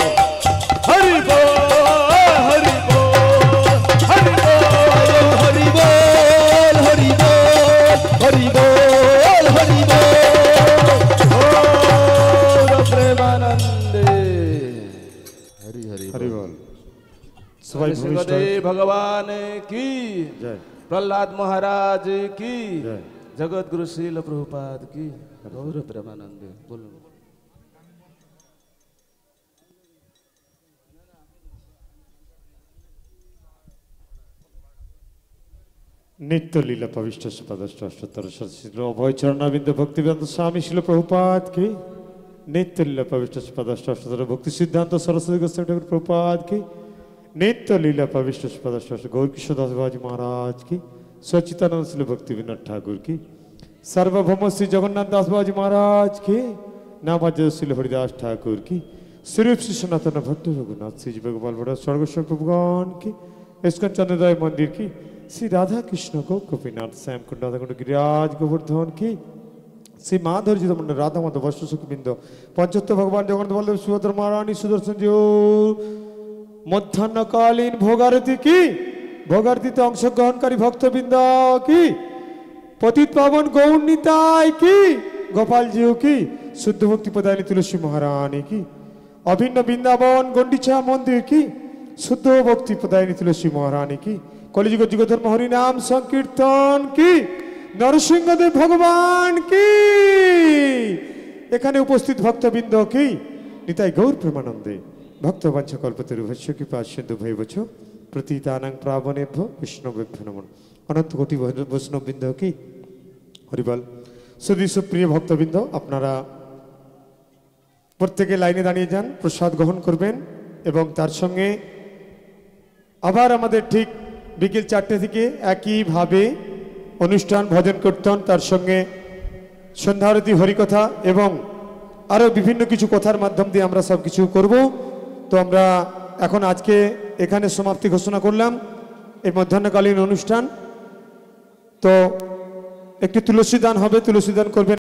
হরি বল হরি বল হরি বল হরি বল হরি বল হরি বল হরি বল গৌর প্রেমানন্দে হরি হরি হরি বল সবাই ভূমিষ্ঠ নৃসিংহদেব ভগবান কি জয় প্রহ্লাদ মহারাজ কি জয়। জগৎ গুরু শ্রীল প্রভুপাদ কি গৌর প্রেমানন্দে বলুন নিত্য লীলা পবিষ্ট পদষ্ট অষ্টোত্তর ছিল অভয় চরণাবিন্দ ভক্তিবেদান্ত স্বামী ছিল প্রভুপাদ কি নিত্য লীলা পবিষ্ট পদষ্ট অষ্টোত্তর ভক্তি সিদ্ধান্ত সরস্বতী গোস্বামী ঠাকুর প্রভুপাদ কি নিত্য লীলা পবিষ্ট পদষ্ট গৌরকিশোর দাস বাবাজি महाराज की सच्चिदानंद श्री भक्ति विनोद ठाकुर की सार्वभौम श्री जगन्नाथ दास बाबाजी महाराज की नामाजय श्री हरिदास ठाकुर की स्वरूप श्री सनातन भक्त रघुनाथ श्री भगवान बड़ा स्वर्गस्व भगवान की इसका चंद्रदाय मंदिर की श्री राधा कृष्ण को गोपीनाथ श्याम कुंड राधा कुंड गिरिराज गोवर्धन की শ্রী মাধুর্য মন্ডল রাধা মাধব বর্ষ সুখবৃন্দ পঞ্চত্ব ভগবান জগন্নাথ বল্লভ সুভদ্রা মহারানী সুদর্শন জিও মধ্যাহ্নকালীন ভোগারতি কি ভোগারতিতে অংশগ্রহণকারী ভক্তবৃন্দ কি পতিত পাবন গৌরনিতাই কি গোপাল জিও কি শুদ্ধ ভক্তি প্রদায়নী তুলসী মহারানী কি অভিন্ন বৃন্দাবন গন্ডিছা মন্দির কি শুদ্ধ ভক্তি প্রদায়নী তুলসী মহারানী কি কলিযুগ যুগধর্ম হরিনাম সংকীর্তন কি নরসিংহদেব ভগবান কি এখানে উপস্থিত ভক্তবৃন্দ কি নিতাই গৌর প্রেমানন্দে ভক্ত বাঞ্ছা কল্পতরুভস্য কৃপা সিন্ধু ভৈবচ প্রতীতানাং প্রাবণেভ্য বৈষ্ণবেভ্য নমঃ অনন্ত কোটি বৈষ্ণববৃন্দ কি হরিবল সুধী সুপ্রিয় ভক্তবৃন্দ আপনারা প্রত্যেকে লাইনে দাঁড়িয়ে যান প্রসাদ গ্রহণ করবেন এবং তার সঙ্গে আবার আমাদের ঠিক বিকেল 4টে থেকে একইভাবে অনুষ্ঠান ভজন কীর্তন তার সঙ্গে সন্ধ্যারতি হরিকথা এবং আরও বিভিন্ন কিছু কথার মাধ্যম দিয়ে আমরা সব কিছু করব। তো আমরা এখন আজকে এখানে সমাপ্তি ঘোষণা করলাম এই মধ্যাহ্নকালীন অনুষ্ঠান। তো একটি তুলসী দান হবে, তুলসী দান করবেন।